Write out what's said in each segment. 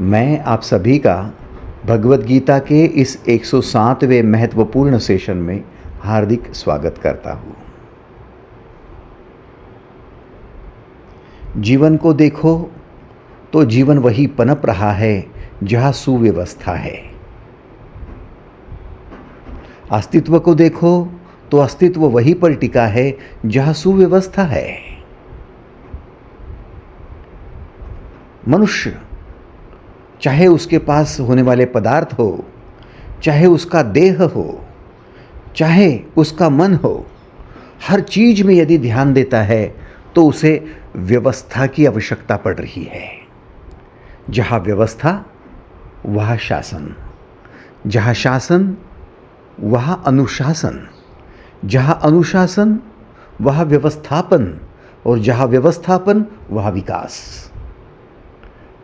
मैं आप सभी का भगवद गीता के इस 107वें महत्वपूर्ण सेशन में हार्दिक स्वागत करता हूँ। जीवन को देखो तो जीवन वही पनप रहा है जहाँ सुव्यवस्था है। अस्तित्व को देखो तो अस्तित्व वही पर टिका है जहाँ सुव्यवस्था है। मनुष्य चाहे उसके पास होने वाले पदार्थ हो, चाहे उसका देह हो, चाहे उसका मन हो, हर चीज में यदि ध्यान देता है तो उसे व्यवस्था की आवश्यकता पड़ रही है। जहाँ व्यवस्था वहाँ शासन, जहाँ शासन वहाँ अनुशासन, जहाँ अनुशासन वहाँ व्यवस्थापन, और जहाँ व्यवस्थापन वहाँ विकास।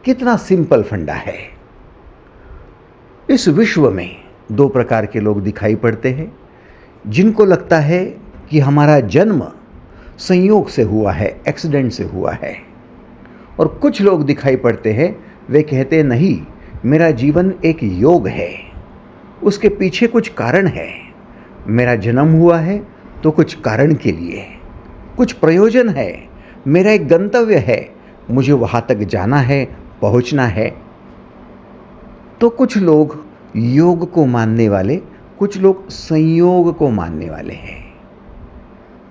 कितना सिंपल फंडा है। इस विश्व में दो प्रकार के लोग दिखाई पड़ते हैं, जिनको लगता है कि हमारा जन्म संयोग से हुआ है, एक्सीडेंट से हुआ है। और कुछ लोग दिखाई पड़ते हैं, वे कहते हैं नहीं, मेरा जीवन एक योग है, उसके पीछे कुछ कारण है। मेरा जन्म हुआ है तो कुछ कारण के लिए, कुछ प्रयोजन है, मेरा एक गंतव्य है, मुझे वहाँ तक जाना है, पहुँचना है। तो कुछ लोग योग को मानने वाले, कुछ लोग संयोग को मानने वाले हैं।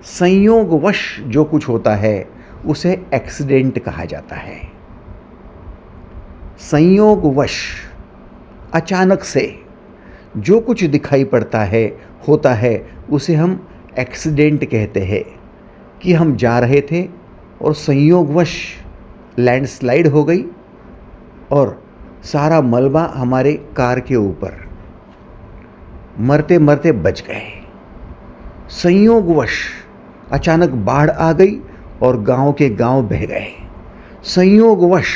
संयोगवश जो कुछ होता है उसे एक्सीडेंट कहा जाता है। संयोगवश अचानक से जो कुछ दिखाई पड़ता है, होता है, उसे हम एक्सीडेंट कहते हैं। कि हम जा रहे थे और संयोगवश लैंडस्लाइड हो गई और सारा मलबा हमारे कार के ऊपर, मरते मरते बच गए। संयोगवश अचानक बाढ़ आ गई और गांव के गांव बह गए। संयोगवश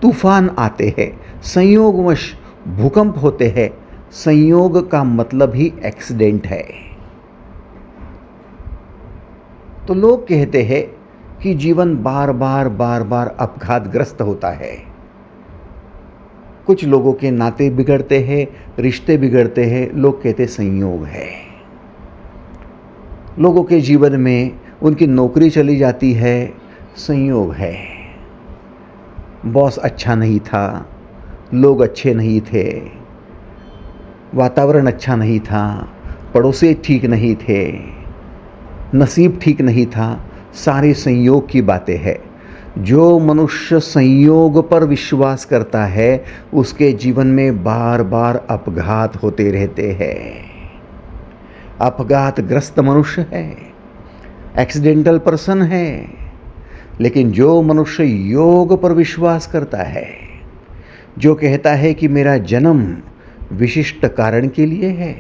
तूफान आते हैं, संयोगवश भूकंप होते हैं। संयोग का मतलब ही एक्सीडेंट है। तो लोग कहते हैं कि जीवन बार बार अपघातग्रस्त होता है। कुछ लोगों के नाते बिगड़ते हैं, रिश्ते बिगड़ते हैं, लोग कहते संयोग है। लोगों के जीवन में उनकी नौकरी चली जाती है, संयोग है। बॉस अच्छा नहीं था, लोग अच्छे नहीं थे, वातावरण अच्छा नहीं था, पड़ोसी ठीक नहीं थे, नसीब ठीक नहीं था, सारे संयोग की बातें हैं। जो मनुष्य संयोग पर विश्वास करता है उसके जीवन में बार बार अपघात होते रहते हैं। अपघातग्रस्त मनुष्य है, एक्सीडेंटल पर्सन है। लेकिन जो मनुष्य योग पर विश्वास करता है, जो कहता है कि मेरा जन्म विशिष्ट कारण के लिए है,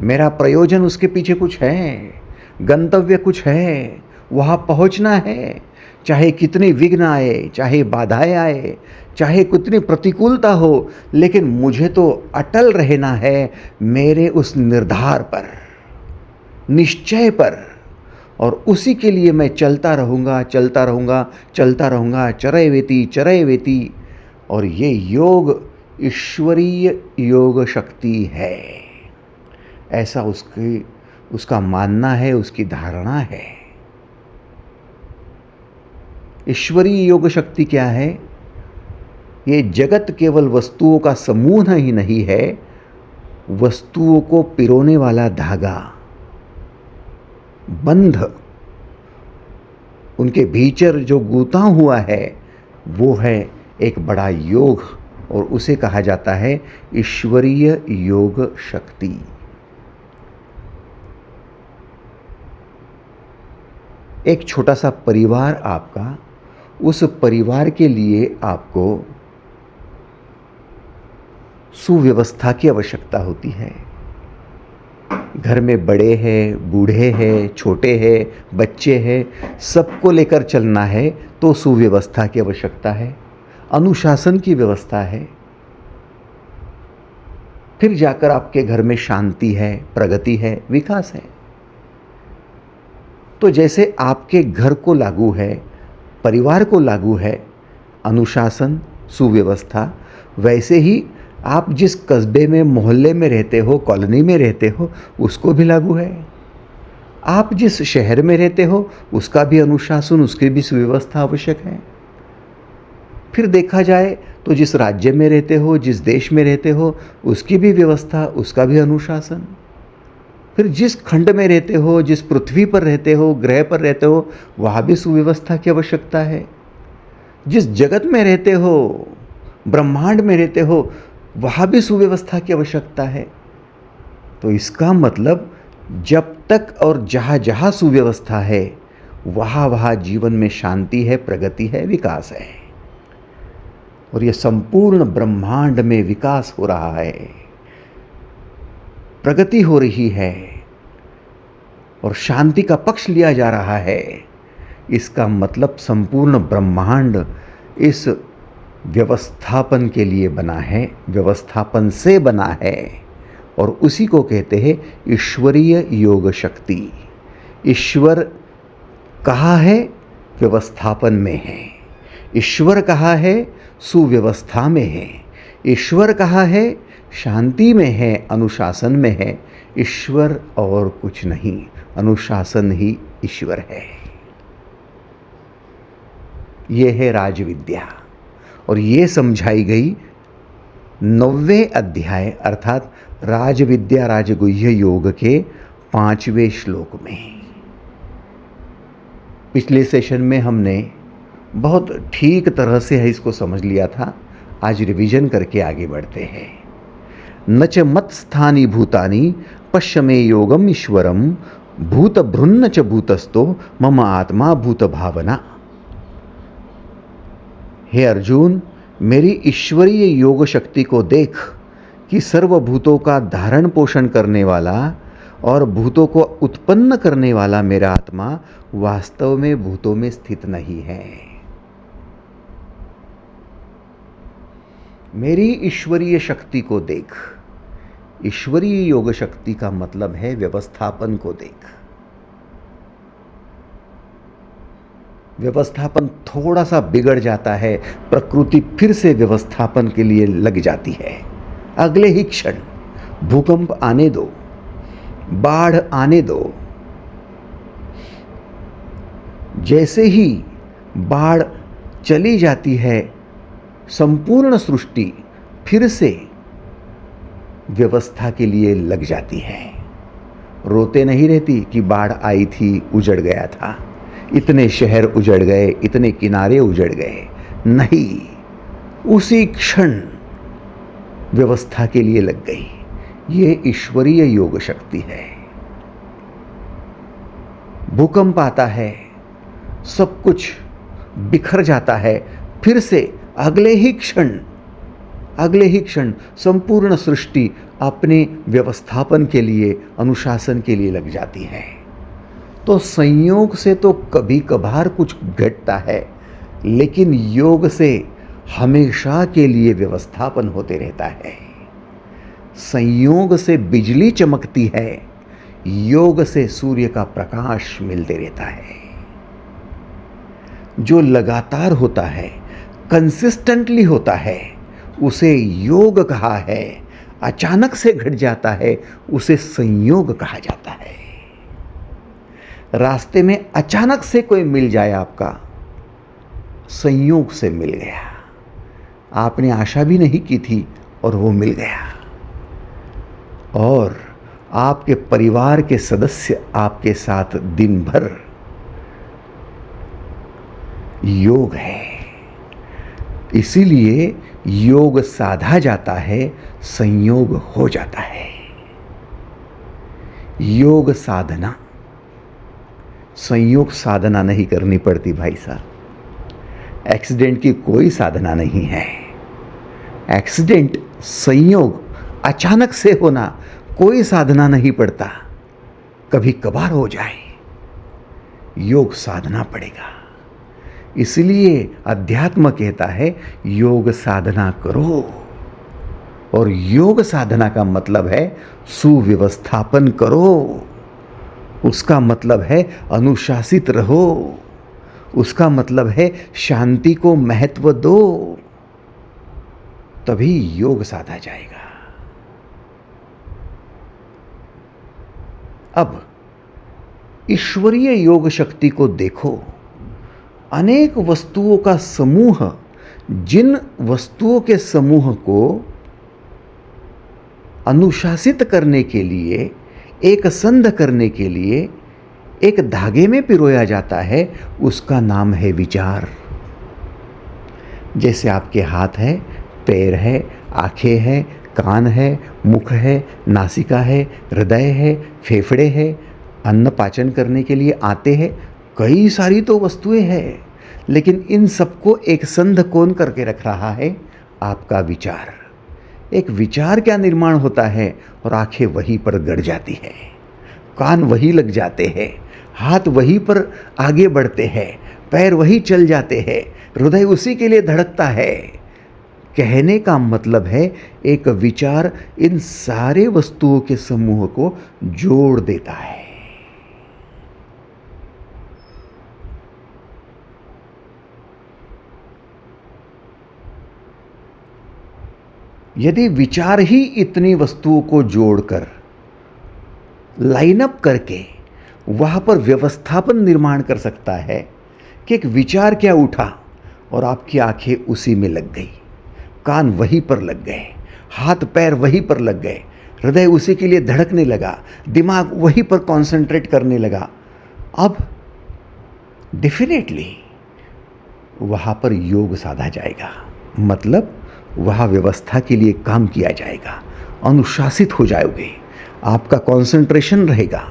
मेरा प्रयोजन उसके पीछे कुछ है, गंतव्य कुछ है, वहाँ पहुँचना है, चाहे कितनी विघ्न आए, चाहे बाधाएं आए, चाहे कितनी प्रतिकूलता हो, लेकिन मुझे तो अटल रहना है मेरे उस निर्धार पर, निश्चय पर। और उसी के लिए मैं चलता रहूँगा, चलता रहूँगा, चलता रहूँगा, चरैवेति चरैवेति। और ये योग ईश्वरीय योग शक्ति है, ऐसा उसका मानना है, उसकी धारणा है। ईश्वरीय योग शक्ति क्या है? ये जगत केवल वस्तुओं का समूह ही नहीं है, वस्तुओं को पिरोने वाला धागा, बंध, उनके भीतर जो गूंथा हुआ है वो है एक बड़ा योग, और उसे कहा जाता है ईश्वरीय योग शक्ति। एक छोटा सा परिवार आपका, उस परिवार के लिए आपको सुव्यवस्था की आवश्यकता होती है। घर में बड़े हैं, बूढ़े हैं, छोटे हैं, बच्चे हैं, सबको लेकर चलना है तो सुव्यवस्था की आवश्यकता है, अनुशासन की व्यवस्था है। फिर जाकर आपके घर में शांति है, प्रगति है, विकास है। तो जैसे आपके घर को लागू है, परिवार को लागू है अनुशासन, सुव्यवस्था, वैसे ही आप जिस कस्बे में, मोहल्ले में रहते हो, कॉलोनी में रहते हो, उसको भी लागू है। आप जिस शहर में रहते हो उसका भी अनुशासन, उसकी भी सुव्यवस्था आवश्यक है। फिर देखा जाए तो जिस राज्य में रहते हो, जिस देश में रहते हो, उसकी भी व्यवस्था, उसका भी अनुशासन। फिर जिस खंड में रहते हो, जिस पृथ्वी पर रहते हो, ग्रह पर रहते हो, वहाँ भी सुव्यवस्था की आवश्यकता है। जिस जगत में रहते हो, ब्रह्मांड में रहते हो, वहाँ भी सुव्यवस्था की आवश्यकता है। तो इसका मतलब जब तक और जहाँ जहाँ सुव्यवस्था है, वहाँ वहाँ जीवन में शांति है, प्रगति है, विकास है। और ये संपूर्ण ब्रह्मांड में विकास हो रहा है, प्रगति हो रही है और शांति का पक्ष लिया जा रहा है। इसका मतलब संपूर्ण ब्रह्मांड इस व्यवस्थापन के लिए बना है, व्यवस्थापन से बना है, और उसी को कहते हैं ईश्वरीय योग शक्ति। ईश्वर कहाँ है? व्यवस्थापन में है। ईश्वर कहाँ है? सुव्यवस्था में है। ईश्वर कहाँ है? शांति में है, अनुशासन में है। ईश्वर और कुछ नहीं, अनुशासन ही ईश्वर है। ये है राजविद्या, और ये समझाई गई 9वें अध्याय अर्थात राजविद्या राजगुह्य योग के 5वें श्लोक में। पिछले सेशन में हमने बहुत ठीक तरह से इसको समझ लिया था। आज रिवीजन करके आगे बढ़ते हैं। न च मत स्थानी भूतानि पश्य मे योगम ईश्वरम भूत भृन्न च भूतस्थो मम आत्मा भूत भावना। हे अर्जुन, मेरी ईश्वरीय योग शक्ति को देख कि सर्वभूतों का धारण पोषण करने वाला और भूतों को उत्पन्न करने वाला मेरा आत्मा वास्तव में भूतों में स्थित नहीं है। मेरी ईश्वरीय शक्ति को देख। ईश्वरीय योग शक्ति का मतलब है व्यवस्थापन को देख। व्यवस्थापन थोड़ा सा बिगड़ जाता है, प्रकृति फिर से व्यवस्थापन के लिए लग जाती है। अगले ही क्षण भूकंप आने दो, बाढ़ आने दो। जैसे ही बाढ़ चली जाती है, संपूर्ण सृष्टि फिर से व्यवस्था के लिए लग जाती है। रोते नहीं रहती कि बाढ़ आई थी, उजड़ गया था, इतने शहर उजड़ गए, इतने किनारे उजड़ गए। नहीं, उसी क्षण व्यवस्था के लिए लग गई। ये ईश्वरीय योग शक्ति है। भूकंप आता है, सब कुछ बिखर जाता है, फिर से अगले ही क्षण संपूर्ण सृष्टि अपने व्यवस्थापन के लिए, अनुशासन के लिए लग जाती है। तो संयोग से तो कभी कभार कुछ घटता है, लेकिन योग से हमेशा के लिए व्यवस्थापन होते रहता है। संयोग से बिजली चमकती है, योग से सूर्य का प्रकाश मिलते रहता है। जो लगातार होता है, कंसिस्टेंटली होता है, उसे योग कहा है। अचानक से घट जाता है, उसे संयोग कहा जाता है। रास्ते में अचानक से कोई मिल जाए आपका, संयोग से मिल गया। आपने आशा भी नहीं की थी और वो मिल गया। और आपके परिवार के सदस्य आपके साथ दिन भर। योग है। इसीलिए योग साधा जाता है, संयोग हो जाता है। योग साधना, संयोग साधना नहीं करनी पड़ती भाई साहब। एक्सीडेंट की कोई साधना नहीं है। एक्सीडेंट, संयोग, अचानक से होना, कोई साधना नहीं पड़ता। कभी कभार हो जाए, योग साधना पड़ेगा। इसलिए अध्यात्म कहता है योग साधना करो। और योग साधना का मतलब है सुव्यवस्थापन करो। उसका मतलब है अनुशासित रहो। उसका मतलब है शांति को महत्व दो। तभी योग साधा जाएगा। अब ईश्वरीय योग शक्ति को देखो। अनेक वस्तुओं का समूह, जिन वस्तुओं के समूह को अनुशासित करने के लिए, एक संध करने के लिए एक धागे में पिरोया जाता है, उसका नाम है विचार। जैसे आपके हाथ है, पैर है, आंखें हैं, कान है, मुख है, नासिका है, हृदय है, फेफड़े है, अन्न पाचन करने के लिए आते हैं, कई सारी तो वस्तुएं हैं, लेकिन इन सबको एक संध कौन करके रख रहा है? आपका विचार। एक विचार क्या निर्माण होता है और आंखें वहीं पर गड़ जाती है, कान वहीं लग जाते हैं, हाथ वहीं पर आगे बढ़ते हैं, पैर वहीं चल जाते हैं, हृदय उसी के लिए धड़कता है। कहने का मतलब है एक विचार इन सारे वस्तुओं के समूह को जोड़ देता है। यदि विचार ही इतनी वस्तुओं को जोड़कर लाइन अप करके वहां पर व्यवस्थापन निर्माण कर सकता है कि एक विचार क्या उठा और आपकी आंखें उसी में लग गई, कान वहीं पर लग गए, हाथ पैर वहीं पर लग गए, हृदय उसी के लिए धड़कने लगा, दिमाग वहीं पर कंसंट्रेट करने लगा, अब डेफिनेटली वहां पर योग साधा जाएगा। मतलब वहाँ व्यवस्था के लिए काम किया जाएगा, अनुशासित हो जाओगे, आपका कंसंट्रेशन रहेगा,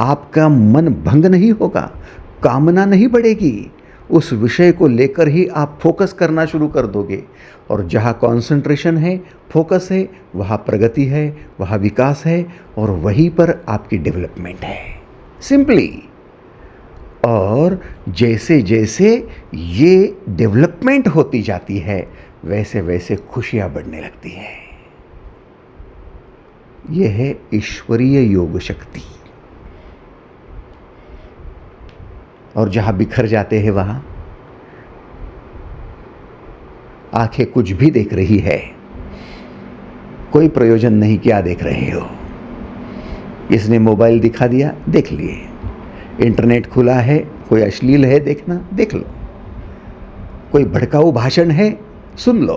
आपका मन भंग नहीं होगा, कामना नहीं बढ़ेगी, उस विषय को लेकर ही आप फोकस करना शुरू कर दोगे। और जहाँ कंसंट्रेशन है, फोकस है, वहाँ प्रगति है, वहाँ विकास है, और वहीं पर आपकी डेवलपमेंट है, सिंपली। और जैसे जैसे ये डेवलपमेंट होती जाती है, वैसे वैसे खुशियां बढ़ने लगती हैं। यह है ईश्वरीय योग शक्ति। और जहां बिखर जाते हैं वहां आंखें कुछ भी देख रही है, कोई प्रयोजन नहीं, क्या देख रहे हो? इसने मोबाइल दिखा दिया, देख लिए, इंटरनेट खुला है, कोई अश्लील है देखना, देख लो, कोई भड़काऊ भाषण है, सुन लो,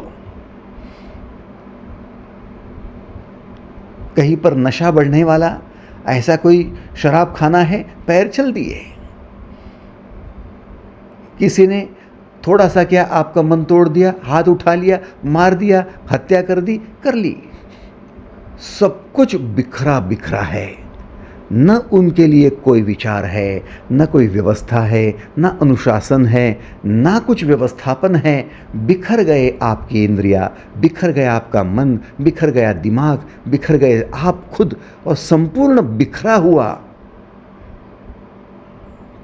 कहीं पर नशा बढ़ने वाला ऐसा कोई शराब खाना है, पैर चल दिए, किसी ने थोड़ा सा क्या आपका मन तोड़ दिया, हाथ उठा लिया, मार दिया, हत्या कर दी, कर ली, सब कुछ बिखरा बिखरा है, न उनके लिए कोई विचार है, न कोई व्यवस्था है, न अनुशासन है, न कुछ व्यवस्थापन है। बिखर गए आपकी इंद्रियां, बिखर गया आपका मन, बिखर गया दिमाग, बिखर गए आप खुद, और संपूर्ण बिखरा हुआ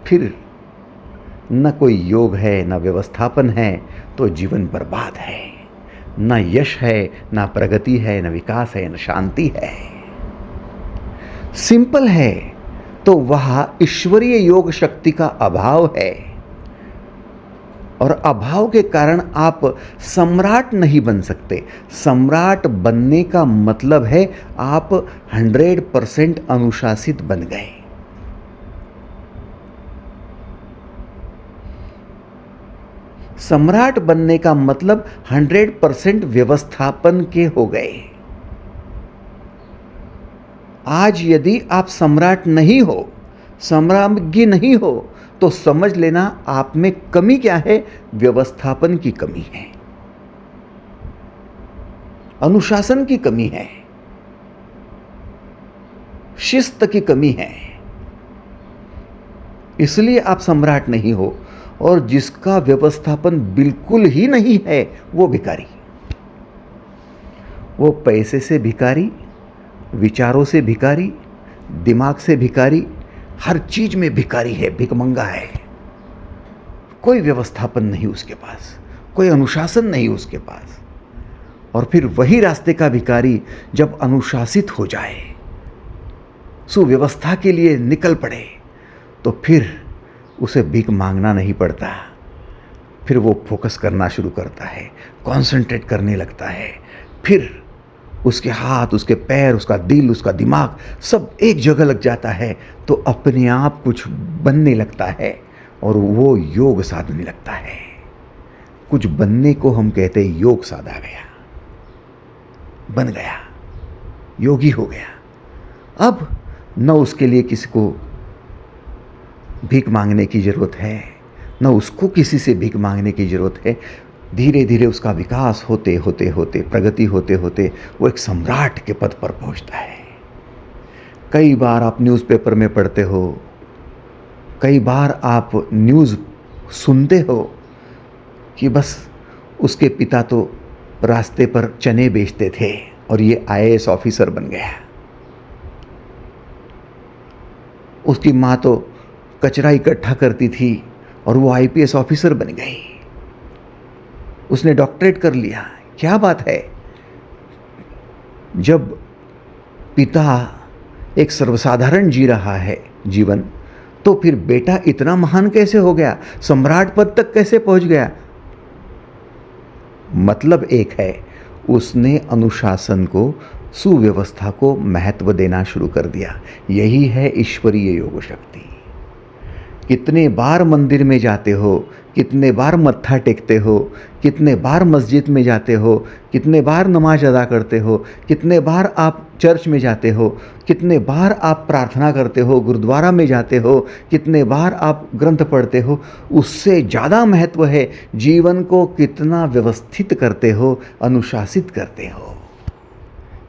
फिर न कोई योग है, न व्यवस्थापन है, तो जीवन बर्बाद है। न यश है, न प्रगति है, न विकास है, न शांति है। सिंपल है, तो वह ईश्वरीय योग शक्ति का अभाव है, और अभाव के कारण आप सम्राट नहीं बन सकते। सम्राट बनने का मतलब है आप 100% अनुशासित बन गए। सम्राट बनने का मतलब 100% व्यवस्थापन के हो गए। आज यदि आप सम्राट नहीं हो, सम्राज्ञी नहीं हो, तो समझ लेना आप में कमी क्या है? व्यवस्थापन की कमी है, अनुशासन की कमी है, शिस्त की कमी है, इसलिए आप सम्राट नहीं हो। और जिसका व्यवस्थापन बिल्कुल ही नहीं है, वो भिखारी, वो पैसे से भिखारी, विचारों से भिखारी, दिमाग से भिखारी, हर चीज में भिखारी है, भिखमंगा है। कोई व्यवस्थापन नहीं उसके पास, कोई अनुशासन नहीं उसके पास। और फिर वही रास्ते का भिखारी जब अनुशासित हो जाए, सुव्यवस्था के लिए निकल पड़े, तो फिर उसे भीख मांगना नहीं पड़ता, फिर वो फोकस करना शुरू करता है, कॉन्सेंट्रेट करने लगता है। फिर उसके हाथ, उसके पैर, उसका दिल, उसका दिमाग सब एक जगह लग जाता है, तो अपने आप कुछ बनने लगता है और वो योग साधने लगता है। कुछ बनने को हम कहते हैं योग साधा गया, बन गया, योगी हो गया। अब न उसके लिए किसी को भीख मांगने की ज़रूरत है, न उसको किसी से भीख मांगने की ज़रूरत है। धीरे धीरे उसका विकास होते होते होते, प्रगति होते होते वो एक सम्राट के पद पर पहुंचता है। कई बार आप न्यूज़पेपर में पढ़ते हो, कई बार आप न्यूज़ सुनते हो कि बस उसके पिता तो रास्ते पर चने बेचते थे और ये आईएएस ऑफिसर बन गया, उसकी माँ तो कचरा इकट्ठा करती थी और वो आईपीएस ऑफिसर बन गई, उसने डॉक्टरेट कर लिया। क्या बात है। जब पिता एक सर्वसाधारण जी रहा है जीवन, तो फिर बेटा इतना महान कैसे हो गया, सम्राट पद तक कैसे पहुंच गया? मतलब एक है, उसने अनुशासन को, सुव्यवस्था को महत्व देना शुरू कर दिया। यही है ईश्वरीय योग शक्ति। कितने बार मंदिर में जाते हो, कितने बार मत्था टेकते हो, कितने बार मस्जिद में जाते हो, कितने बार नमाज अदा करते हो, कितने बार आप चर्च में जाते हो, कितने बार आप प्रार्थना करते हो, गुरुद्वारा में जाते हो, कितने बार आप ग्रंथ पढ़ते हो, उससे ज़्यादा महत्व है जीवन को कितना व्यवस्थित करते हो, अनुशासित करते हो,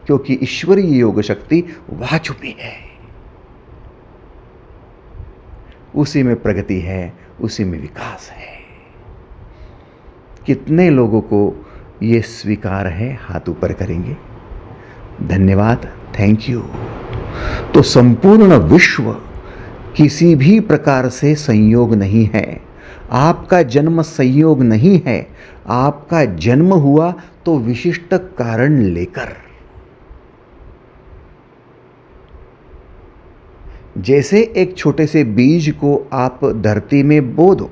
क्योंकि ईश्वरीय योग शक्ति वहाँ छुपी है। उसी में प्रगति है, उसी में विकास है। कितने लोगों को ये स्वीकार है? हाथ ऊपर करेंगे। धन्यवाद, थैंक यू। तो संपूर्ण विश्व किसी भी प्रकार से संयोग नहीं है, आपका जन्म संयोग नहीं है। आपका जन्म हुआ तो विशिष्ट कारण लेकर। जैसे एक छोटे से बीज को आप धरती में बो दो,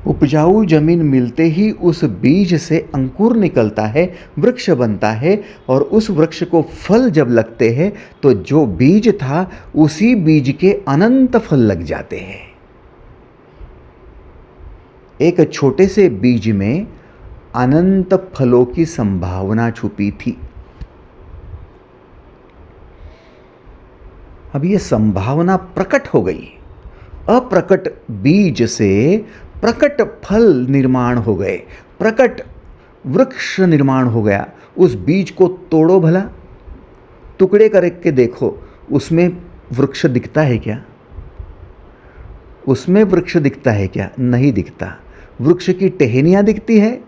उपजाऊ जमीन मिलते ही उस बीज से अंकुर निकलता है, वृक्ष बनता है, और उस वृक्ष को फल जब लगते हैं तो जो बीज था उसी बीज के अनंत फल लग जाते हैं। एक छोटे से बीज में अनंत फलों की संभावना छुपी थी। अब ये संभावना प्रकट हो गई। अप्रकट बीज से प्रकट फल निर्माण हो गए, प्रकट वृक्ष निर्माण हो गया। उस बीज को तोड़ो भला, टुकड़े करके देखो, उसमें वृक्ष दिखता है क्या? उसमें वृक्ष दिखता है क्या? नहीं दिखता। वृक्ष की टहनियाँ दिखती है?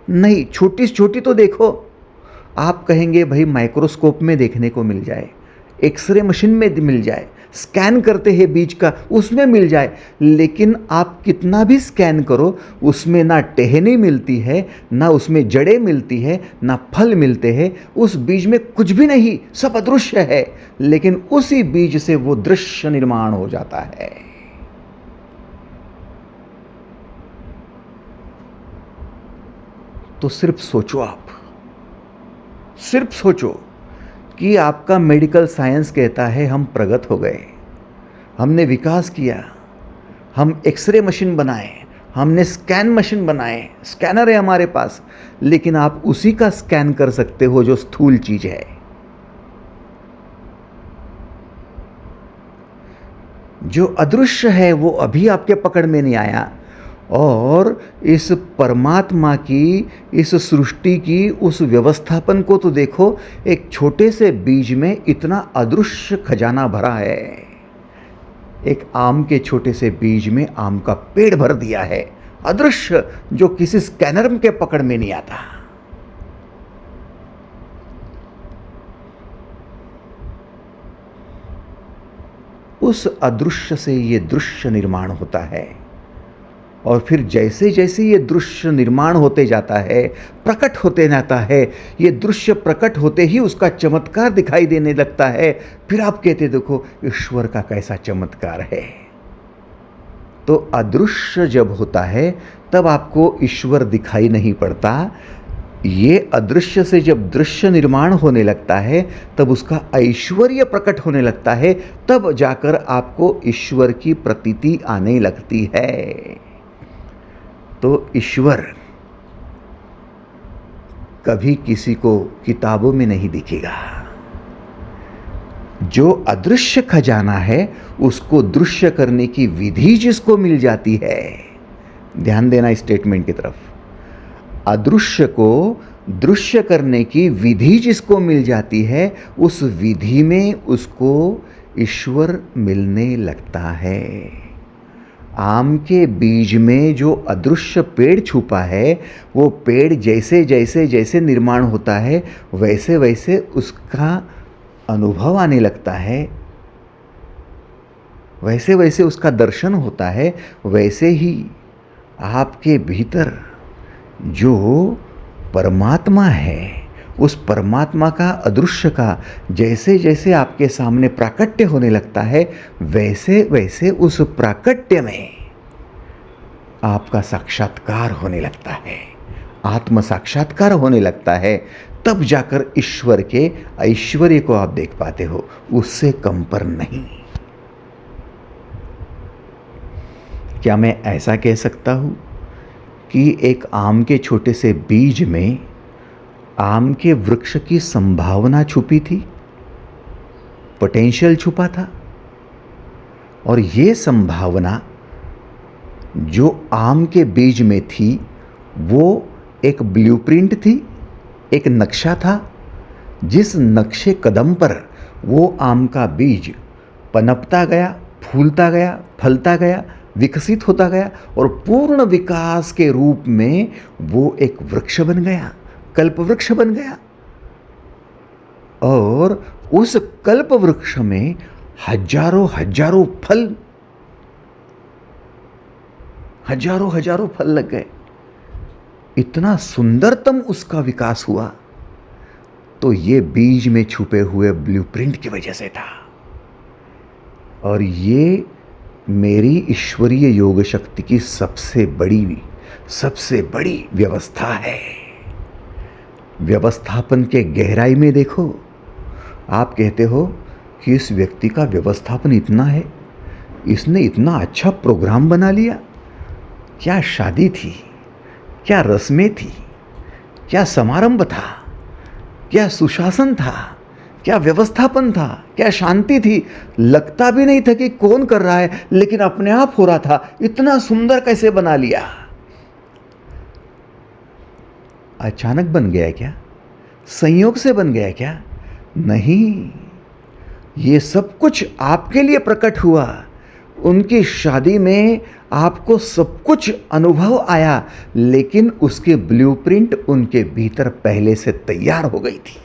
नहीं। छोटी से छोटी तो देखो। आप कहेंगे भाई माइक्रोस्कोप में देखने को मिल जाए, एक्सरे मशीन में मिल जाए, स्कैन करते हैं बीज का, उसमें मिल जाए, लेकिन आप कितना भी स्कैन करो उसमें ना टहनी मिलती है, ना उसमें जड़ें मिलती है, ना फल मिलते हैं। उस बीज में कुछ भी नहीं, सब अदृश्य है। लेकिन उसी बीज से वो दृश्य निर्माण हो जाता है। तो सिर्फ सोचो, आप सिर्फ सोचो कि आपका मेडिकल साइंस कहता है हम प्रगत हो गए, हमने विकास किया, हम एक्सरे मशीन बनाए, हमने स्कैन मशीन बनाए, स्कैनर है हमारे पास, लेकिन आप उसी का स्कैन कर सकते हो जो स्थूल चीज है। जो अदृश्य है वो अभी आपके पकड़ में नहीं आया। और इस परमात्मा की, इस सृष्टि की उस व्यवस्थापन को तो देखो, एक छोटे से बीज में इतना अदृश्य खजाना भरा है। एक आम के छोटे से बीज में आम का पेड़ भर दिया है, अदृश्य, जो किसी स्कैनर के पकड़ में नहीं आता। उस अदृश्य से ये दृश्य निर्माण होता है। और फिर जैसे जैसे ये दृश्य निर्माण होते जाता है, प्रकट होते जाता है, ये दृश्य प्रकट होते ही उसका चमत्कार दिखाई देने लगता है। फिर आप कहते देखो ईश्वर का कैसा चमत्कार है। तो अदृश्य जब होता है तब आपको ईश्वर दिखाई नहीं पड़ता। ये अदृश्य से जब दृश्य निर्माण होने लगता है तब उसका ऐश्वर्य प्रकट होने लगता है, तब जाकर आपको ईश्वर की प्रतीति आने लगती है। तो ईश्वर कभी किसी को किताबों में नहीं दिखेगा। जो अदृश्य खजाना है उसको दृश्य करने की विधि जिसको मिल जाती है, ध्यान देना इस स्टेटमेंट की तरफ, अदृश्य को दृश्य करने की विधि जिसको मिल जाती है उस विधि में उसको ईश्वर मिलने लगता है। आम के बीज में जो अदृश्य पेड़ छुपा है, वो पेड़ जैसे जैसे जैसे निर्माण होता है वैसे वैसे उसका अनुभव आने लगता है, वैसे वैसे उसका दर्शन होता है। वैसे ही आपके भीतर जो परमात्मा है, उस परमात्मा का अदृश्य का जैसे जैसे आपके सामने प्राकट्य होने लगता है वैसे वैसे उस प्राकट्य में आपका साक्षात्कार होने लगता है, आत्म साक्षात्कार होने लगता है। तब जाकर ईश्वर के ऐश्वर्य को आप देख पाते हो, उससे कम पर नहीं। क्या मैं ऐसा कह सकता हूं कि एक आम के छोटे से बीज में आम के वृक्ष की संभावना छुपी थी, पोटेंशियल छुपा था, और ये संभावना जो आम के बीज में थी वो एक ब्लूप्रिंट थी, एक नक्शा था। जिस नक्शे कदम पर वो आम का बीज पनपता गया, फूलता गया, फलता गया, विकसित होता गया और पूर्ण विकास के रूप में वो एक वृक्ष बन गया, कल्प वृक्ष बन गया। और उस कल्प वृक्ष में हजारों हजारों फल, हजारों हजारों फल लग गए। इतना सुंदरतम उसका विकास हुआ तो ये बीज में छुपे हुए ब्लूप्रिंट की वजह से था। और ये मेरी ईश्वरीय योग शक्ति की सबसे बड़ी व्यवस्था है। व्यवस्थापन के गहराई में देखो। आप कहते हो कि इस व्यक्ति का व्यवस्थापन इतना है, इसने इतना अच्छा प्रोग्राम बना लिया। क्या शादी थी, क्या रस्में थी, क्या समारंभ था, क्या सुशासन था, क्या व्यवस्थापन था, क्या शांति थी। लगता भी नहीं था कि कौन कर रहा है, लेकिन अपने आप हो रहा था। इतना सुंदर कैसे बना लिया? अचानक बन गया क्या? संयोग से बन गया क्या? नहीं, ये सब कुछ आपके लिए प्रकट हुआ। उनकी शादी में आपको सब कुछ अनुभव आया, लेकिन उसके ब्लूप्रिंट उनके भीतर पहले से तैयार हो गई थी।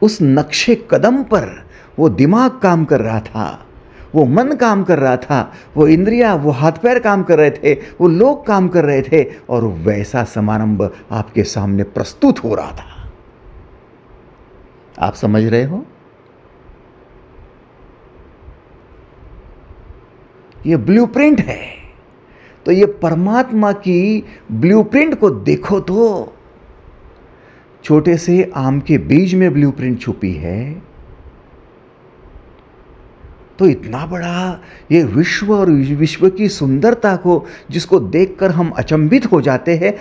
उस नक्शे कदम पर वो दिमाग काम कर रहा था, वो मन काम कर रहा था, वो इंद्रियां, वो हाथ पैर काम कर रहे थे, वो लोग काम कर रहे थे, और वैसा समारंभ आपके सामने प्रस्तुत हो रहा था। आप समझ रहे हो? ये ब्लूप्रिंट है। तो ये परमात्मा की ब्लूप्रिंट को देखो तो। छोटे से आम के बीज में ब्लूप्रिंट छुपी है, तो इतना बड़ा ये विश्व और विश्व की सुंदरता को जिसको देखकर हम अचंभित हो जाते हैं,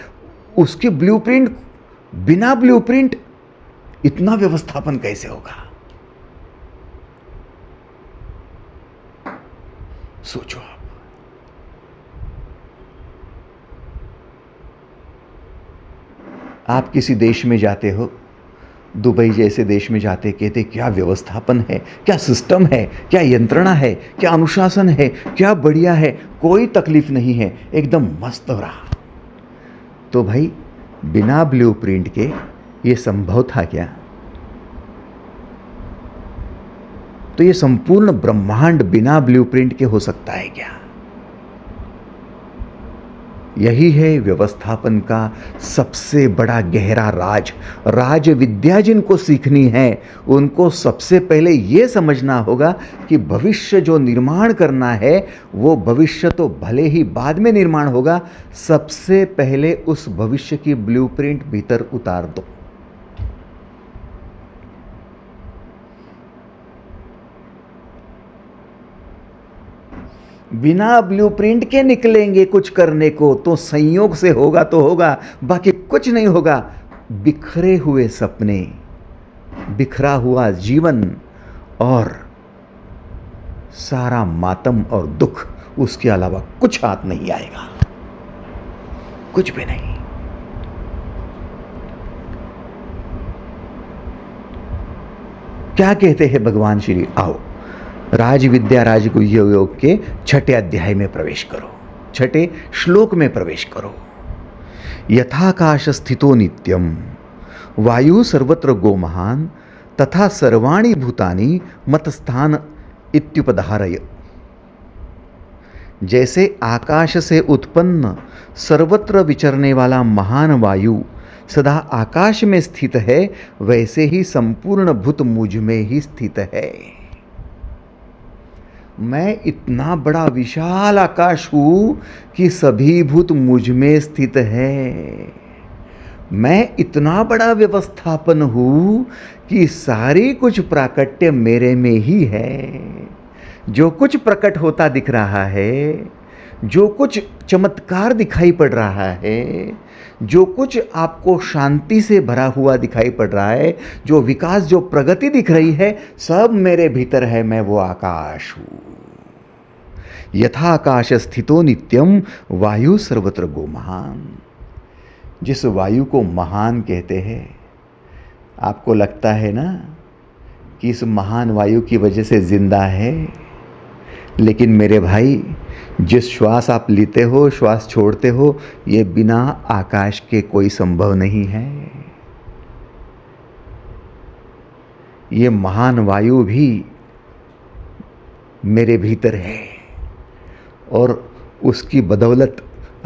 उसके ब्लूप्रिंट, बिना ब्लूप्रिंट इतना व्यवस्थापन कैसे होगा? सोचो आप। आप किसी देश में जाते हो, दुबई जैसे देश में जाते, कहते क्या व्यवस्थापन है, क्या सिस्टम है, क्या यंत्रणा है, क्या अनुशासन है, क्या बढ़िया है, कोई तकलीफ नहीं है, एकदम मस्त हो रहा। तो भाई बिना ब्लूप्रिंट के ये संभव था क्या? तो ये संपूर्ण ब्रह्मांड बिना ब्लूप्रिंट के हो सकता है क्या? यही है व्यवस्थापन का सबसे बड़ा गहरा राज। राज विद्या जिनको सीखनी है उनको सबसे पहले ये समझना होगा कि भविष्य जो निर्माण करना है वो भविष्य तो भले ही बाद में निर्माण होगा, सबसे पहले उस भविष्य की ब्लूप्रिंट भीतर उतार दो। बिना ब्लूप्रिंट के निकलेंगे कुछ करने को तो संयोग से होगा तो होगा, बाकी कुछ नहीं होगा। बिखरे हुए सपने, बिखरा हुआ जीवन और सारा मातम और दुख, उसके अलावा कुछ हाथ नहीं आएगा, कुछ भी नहीं। क्या कहते हैं भगवान श्री? आओ राज विद्या राजगुह्य योग के 6ठे अध्याय में प्रवेश करो, 6ठे श्लोक में प्रवेश करो। यथाकाश स्थितो नित्यम वायु सर्वत्र गो महान तथा सर्वाणि भूतानि मतस्थान इत्युपधारय। जैसे आकाश से उत्पन्न सर्वत्र विचरने वाला महान वायु सदा आकाश में स्थित है, वैसे ही संपूर्ण भूत मुझ में ही स्थित है। मैं इतना बड़ा विशाल आकाश हूं कि सभी भूत मुझ में स्थित है। मैं इतना बड़ा व्यवस्थापन हूं कि सारी कुछ प्राकट्य मेरे में ही है। जो कुछ प्रकट होता दिख रहा है, जो कुछ चमत्कार दिखाई पड़ रहा है, जो कुछ आपको शांति से भरा हुआ दिखाई पड़ रहा है, जो विकास, जो प्रगति दिख रही है, सब मेरे भीतर है। मैं वो आकाश हूं। यथा आकाश स्थितो नित्यम वायु सर्वत्र गो महान। जिस वायु को महान कहते हैं, आपको लगता है ना कि इस महान वायु की वजह से जिंदा है, लेकिन मेरे भाई जिस श्वास आप लेते हो, श्वास छोड़ते हो, ये बिना आकाश के कोई संभव नहीं है। ये महान वायु भी मेरे भीतर है और उसकी बदौलत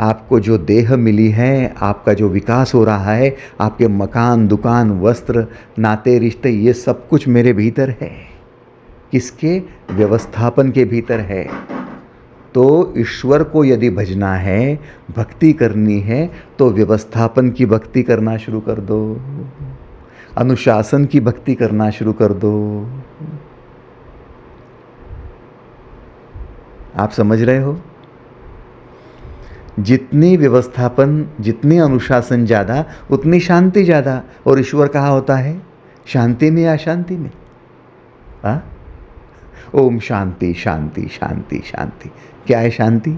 आपको जो देह मिली है, आपका जो विकास हो रहा है, आपके मकान, दुकान, वस्त्र, नाते, रिश्ते, ये सब कुछ मेरे भीतर है। किसके? व्यवस्थापन के भीतर है। तो ईश्वर को यदि भजना है, भक्ति करनी है, तो व्यवस्थापन की भक्ति करना शुरू कर दो, अनुशासन की भक्ति करना शुरू कर दो। आप समझ रहे हो? जितनी व्यवस्थापन, जितनी अनुशासन ज़्यादा, उतनी शांति ज़्यादा। और ईश्वर कहाँ होता है? शांति में या अशांति में? ओम शांति शांति शांति शांति। क्या है शांति?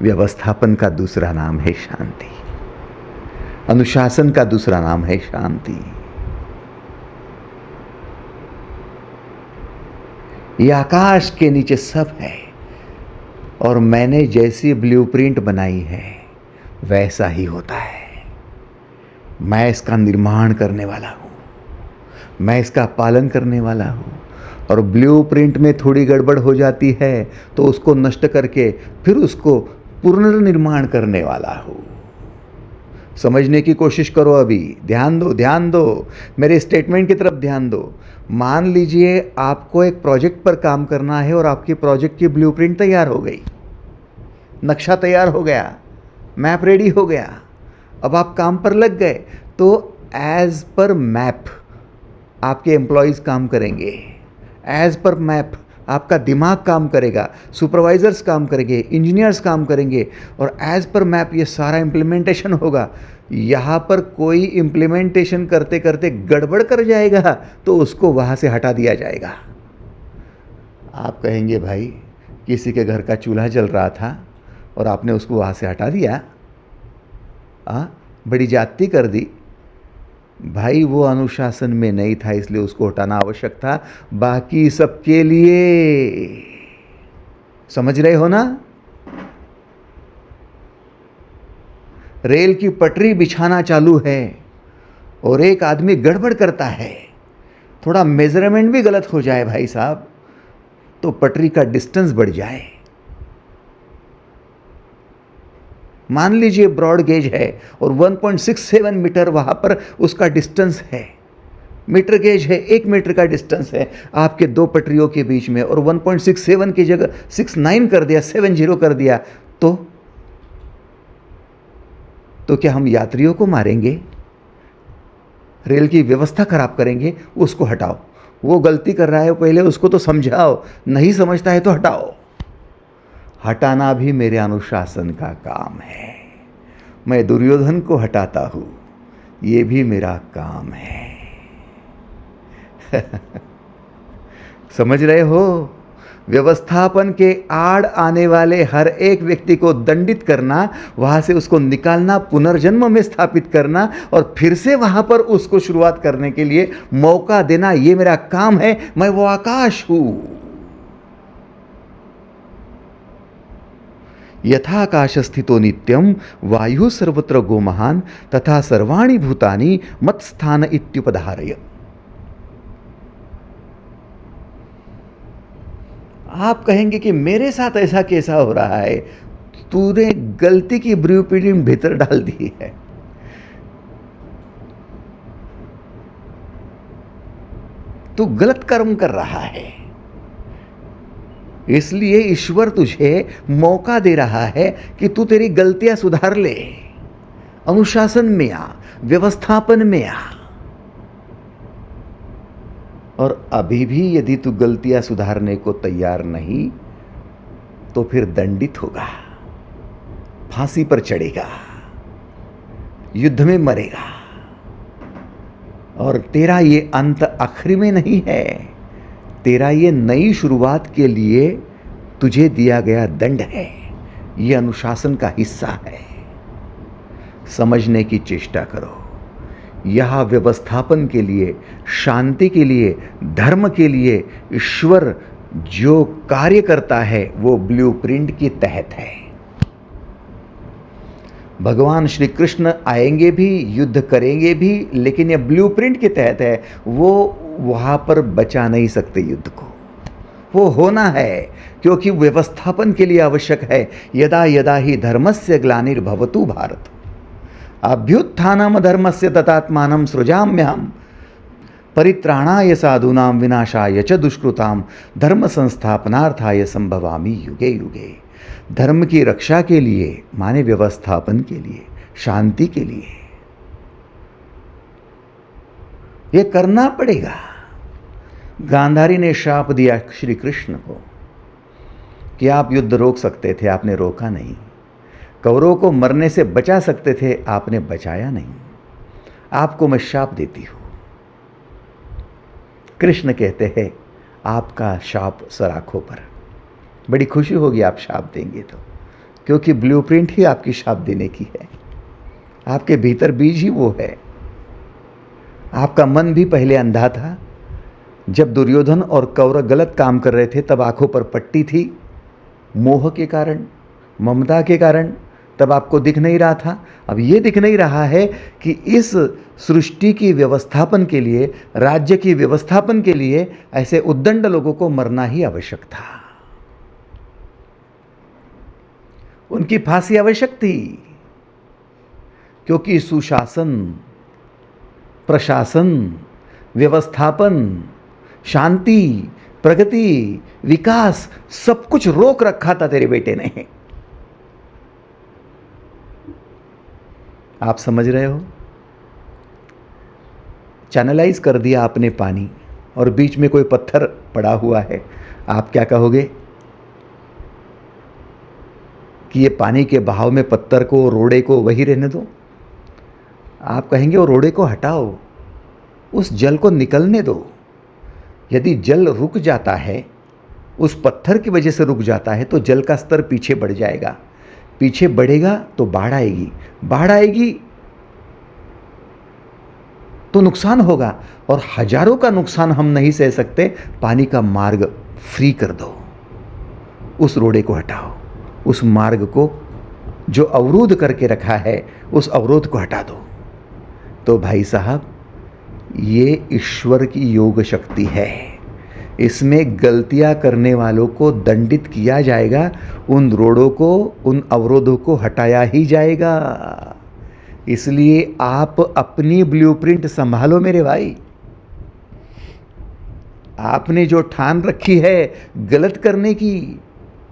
व्यवस्थापन का दूसरा नाम है शांति, अनुशासन का दूसरा नाम है शांति। ये आकाश के नीचे सब है और मैंने जैसी ब्लूप्रिंट बनाई है वैसा ही होता है। मैं इसका निर्माण करने वाला हूँ, मैं इसका पालन करने वाला हूँ। और ब्लूप्रिंट में थोड़ी गड़बड़ हो जाती है तो उसको नष्ट करके फिर उसको पुनर्निर्माण करने वाला हूँ। समझने की कोशिश करो। अभी ध्यान दो, ध्यान दो, मेरे स्टेटमेंट की तरफ ध्यान दो। मान लीजिए आपको एक प्रोजेक्ट पर काम करना है और आपकी प्रोजेक्ट की ब्लूप्रिंट तैयार हो गई, नक्शा तैयार हो गया, मैप रेडी हो गया, अब आप काम पर लग गए। तो एज पर मैप आपके एम्प्लॉयज़ काम करेंगे, एज पर मैप आपका दिमाग काम करेगा, सुपरवाइजर्स काम करेंगे, इंजीनियर्स काम करेंगे और एज पर मैप ये सारा इम्प्लीमेंटेशन होगा। यहाँ पर कोई इम्प्लीमेंटेशन करते करते गड़बड़ कर जाएगा तो उसको वहाँ से हटा दिया जाएगा। आप कहेंगे भाई किसी के घर का चूल्हा जल रहा था और आपने उसको वहाँ से हटा दिया, बड़ी ज्यादती कर दी। भाई वो अनुशासन में नहीं था इसलिए उसको हटाना आवश्यक था, बाकी सबके लिए। समझ रहे हो ना? रेल की पटरी बिछाना चालू है और एक आदमी गड़बड़ करता है, थोड़ा मेजरमेंट भी गलत हो जाए भाई साहब, तो पटरी का डिस्टेंस बढ़ जाए। मान लीजिए ब्रॉड गेज है और 1.67 मीटर वहाँ पर उसका डिस्टेंस है, मीटर गेज है, 1 मीटर का डिस्टेंस है आपके दो पटरियों के बीच में, और 1.67 की जगह 69 कर दिया, 70 कर दिया, तो क्या हम यात्रियों को मारेंगे? रेल की व्यवस्था खराब करेंगे? उसको हटाओ। वो गलती कर रहा है, पहले उसको तो समझाओ, नहीं समझता है तो हटाओ। हटाना भी मेरे अनुशासन का काम है। मैं दुर्योधन को हटाता हूं, ये भी मेरा काम है। समझ रहे हो? व्यवस्थापन के आड़ आने वाले हर एक व्यक्ति को दंडित करना, वहां से उसको निकालना, पुनर्जन्म में स्थापित करना और फिर से वहां पर उसको शुरुआत करने के लिए मौका देना, ये मेरा काम है। मैं वो आकाश हूं। यथाकाश स्थितो नित्यम वायु सर्वत्र गोमहान तथा सर्वाणि भूतानि मत्स्थान इत्युपधारय। आप कहेंगे कि मेरे साथ ऐसा कैसा हो रहा है? तूने गलती की ब्रूपीडी भीतर डाल दी है। तू गलत कर्म कर रहा है, इसलिए ईश्वर तुझे मौका दे रहा है कि तू तेरी गलतियां सुधार ले, अनुशासन में आ, व्यवस्थापन में आ। और अभी भी यदि तू गलतियां सुधारने को तैयार नहीं तो फिर दंडित होगा, फांसी पर चढ़ेगा, युद्ध में मरेगा। और तेरा ये अंत आखिरी में नहीं है, तेरा ये नई शुरुआत के लिए तुझे दिया गया दंड है, ये अनुशासन का हिस्सा है। समझने की चेष्टा करो। यह व्यवस्थापन के लिए, शांति के लिए, धर्म के लिए ईश्वर जो कार्य करता है वो ब्लूप्रिंट के तहत है। भगवान श्री कृष्ण आएंगे भी, युद्ध करेंगे भी, लेकिन यह ब्लूप्रिंट के तहत है। वो वहां पर बचा नहीं सकते युद्ध को, वो होना है क्योंकि व्यवस्थापन के लिए आवश्यक है। यदा यदा ही धर्मस्य ग्लानिर्भवतु भारत अभ्युत्थानम धर्मस्य तथात्मानं सृजाम्यहम् परित्राणाय साधूनां विनाशाय च दुष्कृतां धर्म संस्थापनार्थाय संभवामि युगे युगे। धर्म की रक्षा के लिए माने व्यवस्थापन के लिए, शांति के लिए ये करना पड़ेगा। गांधारी ने शाप दिया श्री कृष्ण को कि आप युद्ध रोक सकते थे, आपने रोका नहीं। कौरवों को मरने से बचा सकते थे, आपने बचाया नहीं। आपको मैं शाप देती हूं। कृष्ण कहते हैं आपका शाप सर आंखों पर। बड़ी खुशी होगी आप शाप देंगे तो, क्योंकि ब्लूप्रिंट ही आपकी शाप देने की है। आपके भीतर बीज ही वो है। आपका मन भी पहले अंधा था। जब दुर्योधन और कौरव गलत काम कर रहे थे तब आंखों पर पट्टी थी, मोह के कारण, ममता के कारण, तब आपको दिख नहीं रहा था। अब ये दिख नहीं रहा है कि इस सृष्टि की व्यवस्थापन के लिए, राज्य की व्यवस्थापन के लिए ऐसे उद्दंड लोगों को मरना ही आवश्यक था। उनकी फांसी आवश्यक थी, क्योंकि सुशासन, प्रशासन, व्यवस्थापन, शांति, प्रगति, विकास सब कुछ रोक रखा था तेरे बेटे ने। आप समझ रहे हो? चैनलाइज कर दिया आपने पानी और बीच में कोई पत्थर पड़ा हुआ है। आप क्या कहोगे कि ये पानी के बहाव में पत्थर को, रोड़े को वही रहने दो? आप कहेंगे वो रोड़े को हटाओ, उस जल को निकलने दो। यदि जल रुक जाता है, उस पत्थर की वजह से रुक जाता है, तो जल का स्तर पीछे बढ़ जाएगा। पीछे बढ़ेगा तो बाढ़ आएगी, बाढ़ आएगी तो नुकसान होगा, और हजारों का नुकसान हम नहीं सह सकते। पानी का मार्ग फ्री कर दो, उस रोड़े को हटाओ, उस मार्ग को जो अवरोध करके रखा है उस अवरोध को हटा दो। तो भाई साहब, ये ईश्वर की योग शक्ति है इसमें गलतियां करने वालों को दंडित किया जाएगा, उन रोड़ों को, उन अवरोधों को हटाया ही जाएगा। इसलिए आप अपनी ब्लूप्रिंट संभालो मेरे भाई। आपने जो ठान रखी है गलत करने की,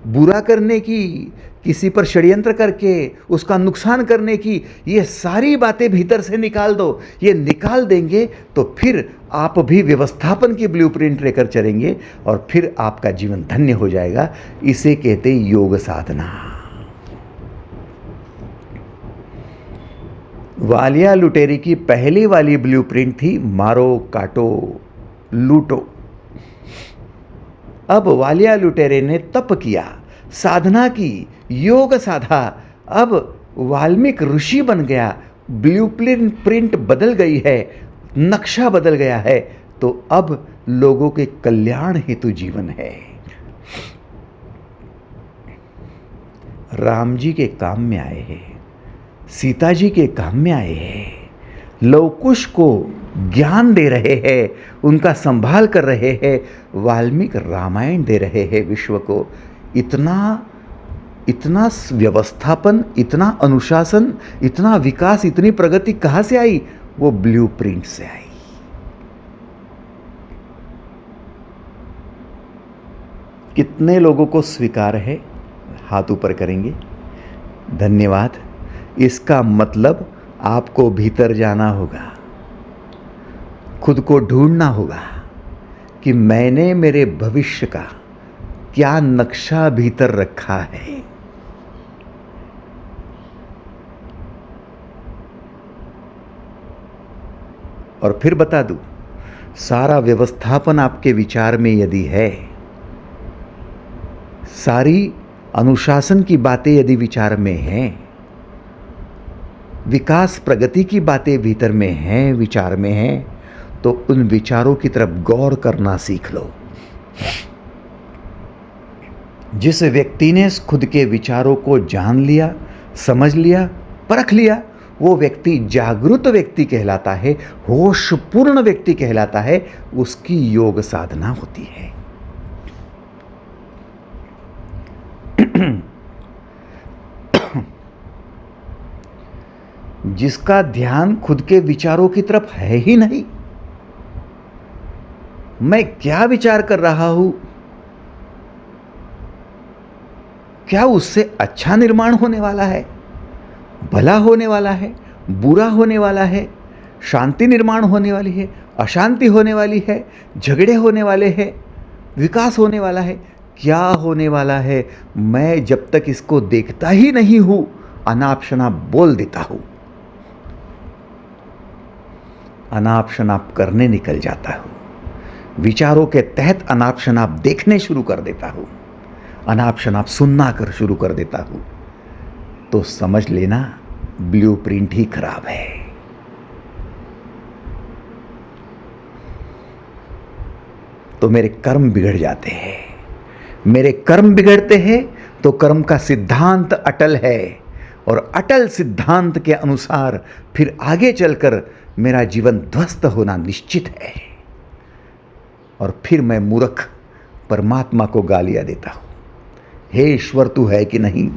बुरा करने की, किसी पर षड्यंत्र करके उसका नुकसान करने की, ये सारी बातें भीतर से निकाल दो। ये निकाल देंगे तो फिर आप भी व्यवस्थापन की ब्लूप्रिंट लेकर चलेंगे और फिर आपका जीवन धन्य हो जाएगा। इसे कहते योग साधना। वालिया लुटेरी की पहली वाली ब्लूप्रिंट थी मारो, काटो, लूटो। अब वालिया लुटेरे ने तप किया, साधना की, योग साधा, अब वाल्मीकि ऋषि बन गया, ब्लूप्रिंट बदल गई है, नक्शा बदल गया है, तो अब लोगों के कल्याण हेतु जीवन है। राम जी के काम में आए हैं, सीता जी के काम में आए हैं, लवकुश को ज्ञान दे रहे हैं, उनका संभाल कर रहे हैं, वाल्मीकि रामायण दे रहे हैं विश्व को। इतना व्यवस्थापन, इतना अनुशासन, इतना विकास, इतनी प्रगति कहां से आई? वो ब्लूप्रिंट से आई। कितने लोगों को स्वीकार है? हाथ ऊपर करेंगे। धन्यवाद। इसका मतलब आपको भीतर जाना होगा, खुद को ढूंढना होगा कि मैंने मेरे भविष्य का क्या नक्शा भीतर रखा है। और फिर बता दूं, सारा व्यवस्थापन आपके विचार में यदि है, सारी अनुशासन की बातें यदि विचार में हैं, विकास प्रगति की बातें भीतर में हैं, विचार में हैं, तो उन विचारों की तरफ गौर करना सीख लो। जिस व्यक्ति ने खुद के विचारों को जान लिया, समझ लिया, परख लिया, वो व्यक्ति जागृत व्यक्ति कहलाता है, होशपूर्ण व्यक्ति कहलाता है। उसकी योग साधना होती है। जिसका ध्यान खुद के विचारों की तरफ है ही नहीं, मैं क्या विचार कर रहा हूं, क्या उससे अच्छा निर्माण होने वाला है, भला होने वाला है, बुरा होने वाला है, शांति निर्माण होने वाली है, अशांति होने वाली है, झगड़े होने वाले हैं, विकास होने वाला है, क्या होने वाला है, मैं जब तक इसको देखता ही नहीं हूं, अनाप शनाप बोल देता हूं, अनाप शनाप करने निकल जाता हूं, विचारों के तहत अनाप शनाप देखने शुरू कर देता हूं, अनाप शनाप सुनना कर शुरू कर देता हूं, तो समझ लेना ब्लूप्रिंट ही खराब है। तो मेरे कर्म बिगड़ जाते हैं। मेरे कर्म बिगड़ते हैं तो कर्म का सिद्धांत अटल है, और अटल सिद्धांत के अनुसार फिर आगे चलकर मेरा जीवन ध्वस्त होना निश्चित है। और फिर मैं मूर्ख परमात्मा को गालियां देता हूं, हे ईश्वर तू है कि नहीं,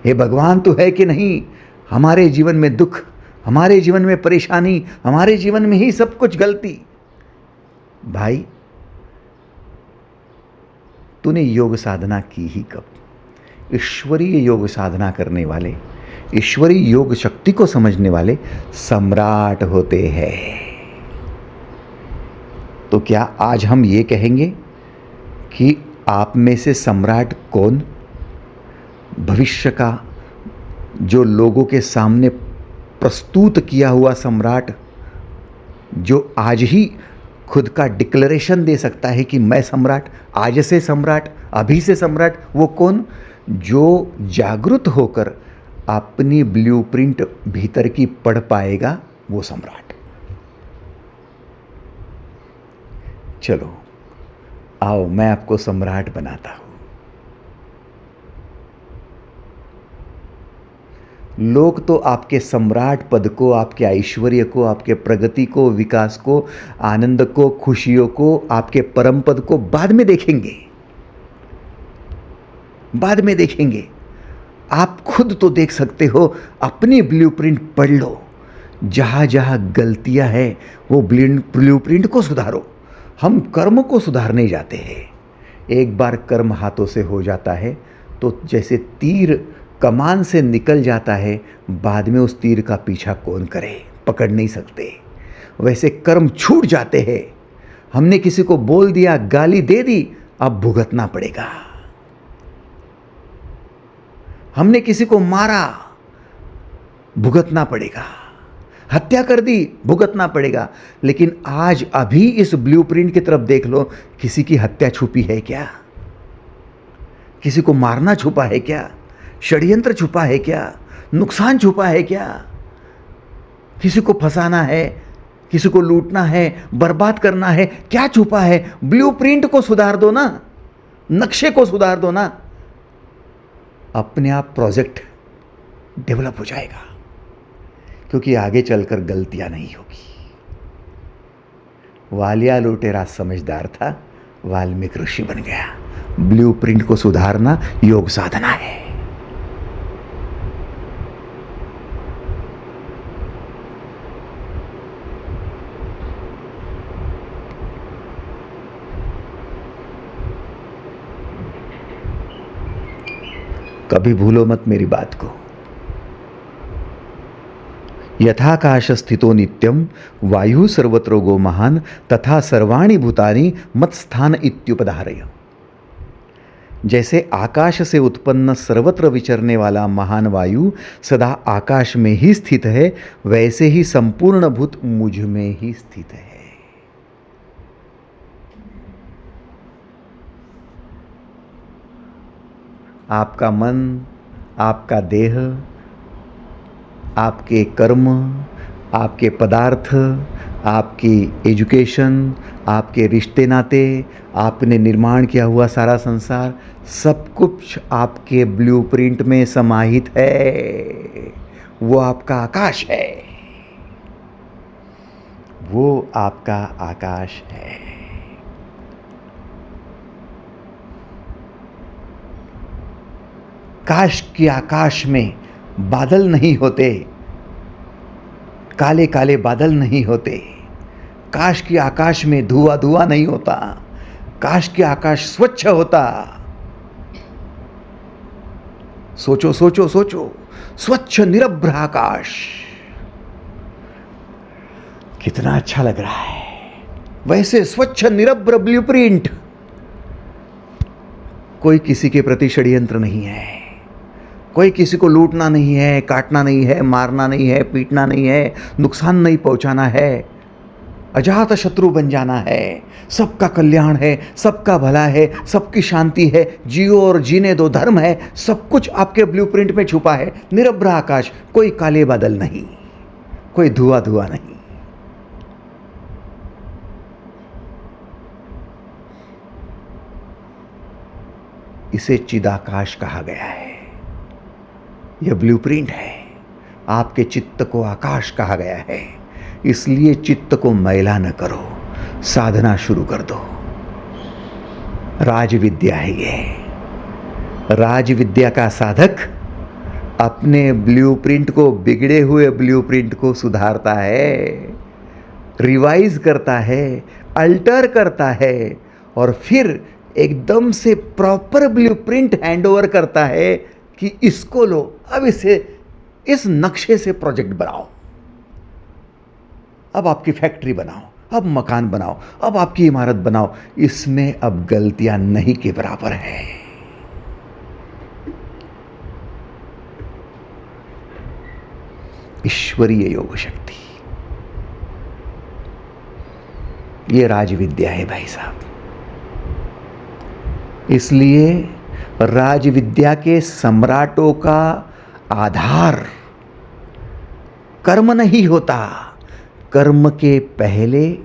हे भगवान तू है कि नहीं, हमारे जीवन में दुख, हमारे जीवन में परेशानी, हमारे जीवन में ही सब कुछ गलती। भाई, तूने योग साधना की ही कब? ईश्वरीय योग साधना करने वाले, ईश्वरीय योग शक्ति को समझने वाले सम्राट होते हैं। तो क्या आज हम ये कहेंगे कि आप में से सम्राट कौन? भविष्य का जो लोगों के सामने प्रस्तुत किया हुआ सम्राट, जो आज ही खुद का डिक्लेरेशन दे सकता है कि मैं सम्राट, आज से सम्राट, अभी से सम्राट, वो कौन? जो जागृत होकर अपनी ब्लूप्रिंट भीतर की पढ़ पाएगा, वो सम्राट। चलो आओ, मैं आपको सम्राट बनाता हूं। लोग तो आपके सम्राट पद को, आपके ऐश्वर्य को, आपके प्रगति को, विकास को, आनंद को, खुशियों को, आपके परम पद को बाद में देखेंगे, बाद में देखेंगे। आप खुद तो देख सकते हो, अपनी ब्लूप्रिंट पढ़ लो, जहाँ जहाँ गलतियाँ हैं वो ब्लूप्रिंट को सुधारो। हम कर्म को सुधारने जाते हैं। एक बार कर्म हाथों से हो जाता है तो जैसे तीर कमान से निकल जाता है, बाद में उस तीर का पीछा कौन करे, पकड़ नहीं सकते। वैसे कर्म छूट जाते हैं। हमने किसी को बोल दिया, गाली दे दी, अब भुगतना पड़ेगा। हमने किसी को मारा, भुगतना पड़ेगा। हत्या कर दी, भुगतना पड़ेगा। लेकिन आज अभी इस ब्लूप्रिंट की तरफ देख लो, किसी की हत्या छुपी है क्या? किसी को मारना छुपा है क्या? षड्यंत्र छुपा है क्या? नुकसान छुपा है क्या? किसी को फंसाना है, किसी को लूटना है, बर्बाद करना है, क्या छुपा है? ब्लूप्रिंट को सुधार दो ना, नक्शे को सुधार दो ना, अपने आप प्रोजेक्ट डेवलप हो जाएगा। क्योंकि आगे चलकर गलतियां नहीं होगी। वालिया लुटेरा समझदार था, वाल्मीकि ऋषि बन गया। ब्लूप्रिंट को सुधारना योग साधना है। कभी भूलो मत मेरी बात को। यथाकाश स्थितो नित्यम वायु सर्वत्र गो महान तथा सर्वाणि भूतानि मत स्थान इत्युपधारय। जैसे आकाश से उत्पन्न सर्वत्र विचरने वाला महान वायु सदा आकाश में ही स्थित है, वैसे ही संपूर्ण भूत मुझ में ही स्थित है। आपका मन, आपका देह, आपके कर्म, आपके पदार्थ, आपकी एजुकेशन, आपके रिश्ते नाते, आपने निर्माण किया हुआ सारा संसार, सब कुछ आपके ब्लूप्रिंट में समाहित है। वो आपका आकाश है, वो आपका आकाश है। काश कि आकाश में बादल नहीं होते, काले काले बादल नहीं होते। काश कि आकाश में धुआं धुआं नहीं होता। काश कि आकाश स्वच्छ होता। सोचो सोचो सोचो, स्वच्छ निरभ्र आकाश कितना अच्छा लग रहा है। वैसे स्वच्छ निरभ्र ब्लूप्रिंट, कोई किसी के प्रति षड्यंत्र नहीं है, कोई किसी को लूटना नहीं है, काटना नहीं है, मारना नहीं है, पीटना नहीं है, नुकसान नहीं पहुंचाना है, अजात शत्रु बन जाना है। सबका कल्याण है, सबका भला है, सबकी शांति है, जियो और जीने दो धर्म है। सब कुछ आपके ब्लूप्रिंट में छुपा है। निरभ्र आकाश, कोई काले बादल नहीं, कोई धुआं धुआं नहीं। इसे चिदाकाश कहा गया है। यह ब्लूप्रिंट है। आपके चित्त को आकाश कहा गया है। इसलिए चित्त को मैला न करो, साधना शुरू कर दो। राजविद्या है ये। राजविद्या का साधक अपने ब्लूप्रिंट को, बिगड़े हुए ब्लूप्रिंट को सुधारता है, रिवाइज करता है, अल्टर करता है और फिर एकदम से प्रॉपर ब्लूप्रिंट हैंडओवर करता है कि इसको लो, अब इसे इस नक्शे से प्रोजेक्ट बनाओ, अब आपकी फैक्ट्री बनाओ, अब मकान बनाओ, अब आपकी इमारत बनाओ। इसमें अब गलतियां नहीं के बराबर है। ईश्वरीय योग शक्ति, ये राजविद्या है भाई साहब। इसलिए राजविद्या के सम्राटों का आधार कर्म नहीं होता। कर्म के पहले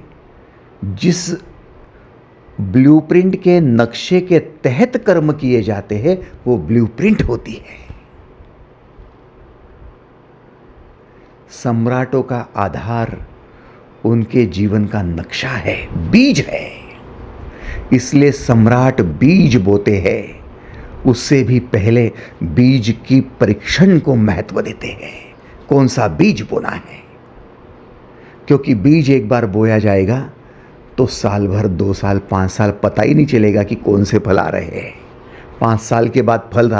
जिस ब्लूप्रिंट के नक्शे के तहत कर्म किए जाते हैं वो ब्लूप्रिंट होती है। सम्राटों का आधार उनके जीवन का नक्शा है, बीज है। इसलिए सम्राट बीज बोते हैं, उससे भी पहले बीज की परीक्षण को महत्व देते हैं, कौन सा बीज बोना है। क्योंकि बीज एक बार बोया जाएगा तो साल भर, 2 साल, 5 साल पता ही नहीं चलेगा कि कौन से फल आ रहे हैं। 5 साल के बाद फल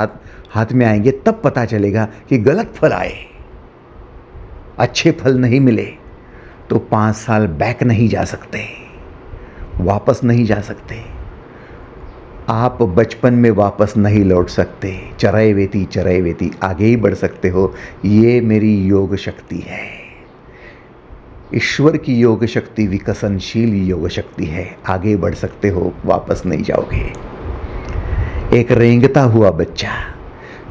हाथ में आएंगे, तब पता चलेगा कि गलत फल आए, अच्छे फल नहीं मिले। तो 5 साल बैक नहीं जा सकते, वापस नहीं जा सकते। आप बचपन में वापस नहीं लौट सकते। चरैवेति आगे ही बढ़ सकते हो। ये मेरी योग शक्ति है। ईश्वर की योग शक्ति विकसनशील योग शक्ति है। आगे बढ़ सकते हो, वापस नहीं जाओगे। एक रेंगता हुआ बच्चा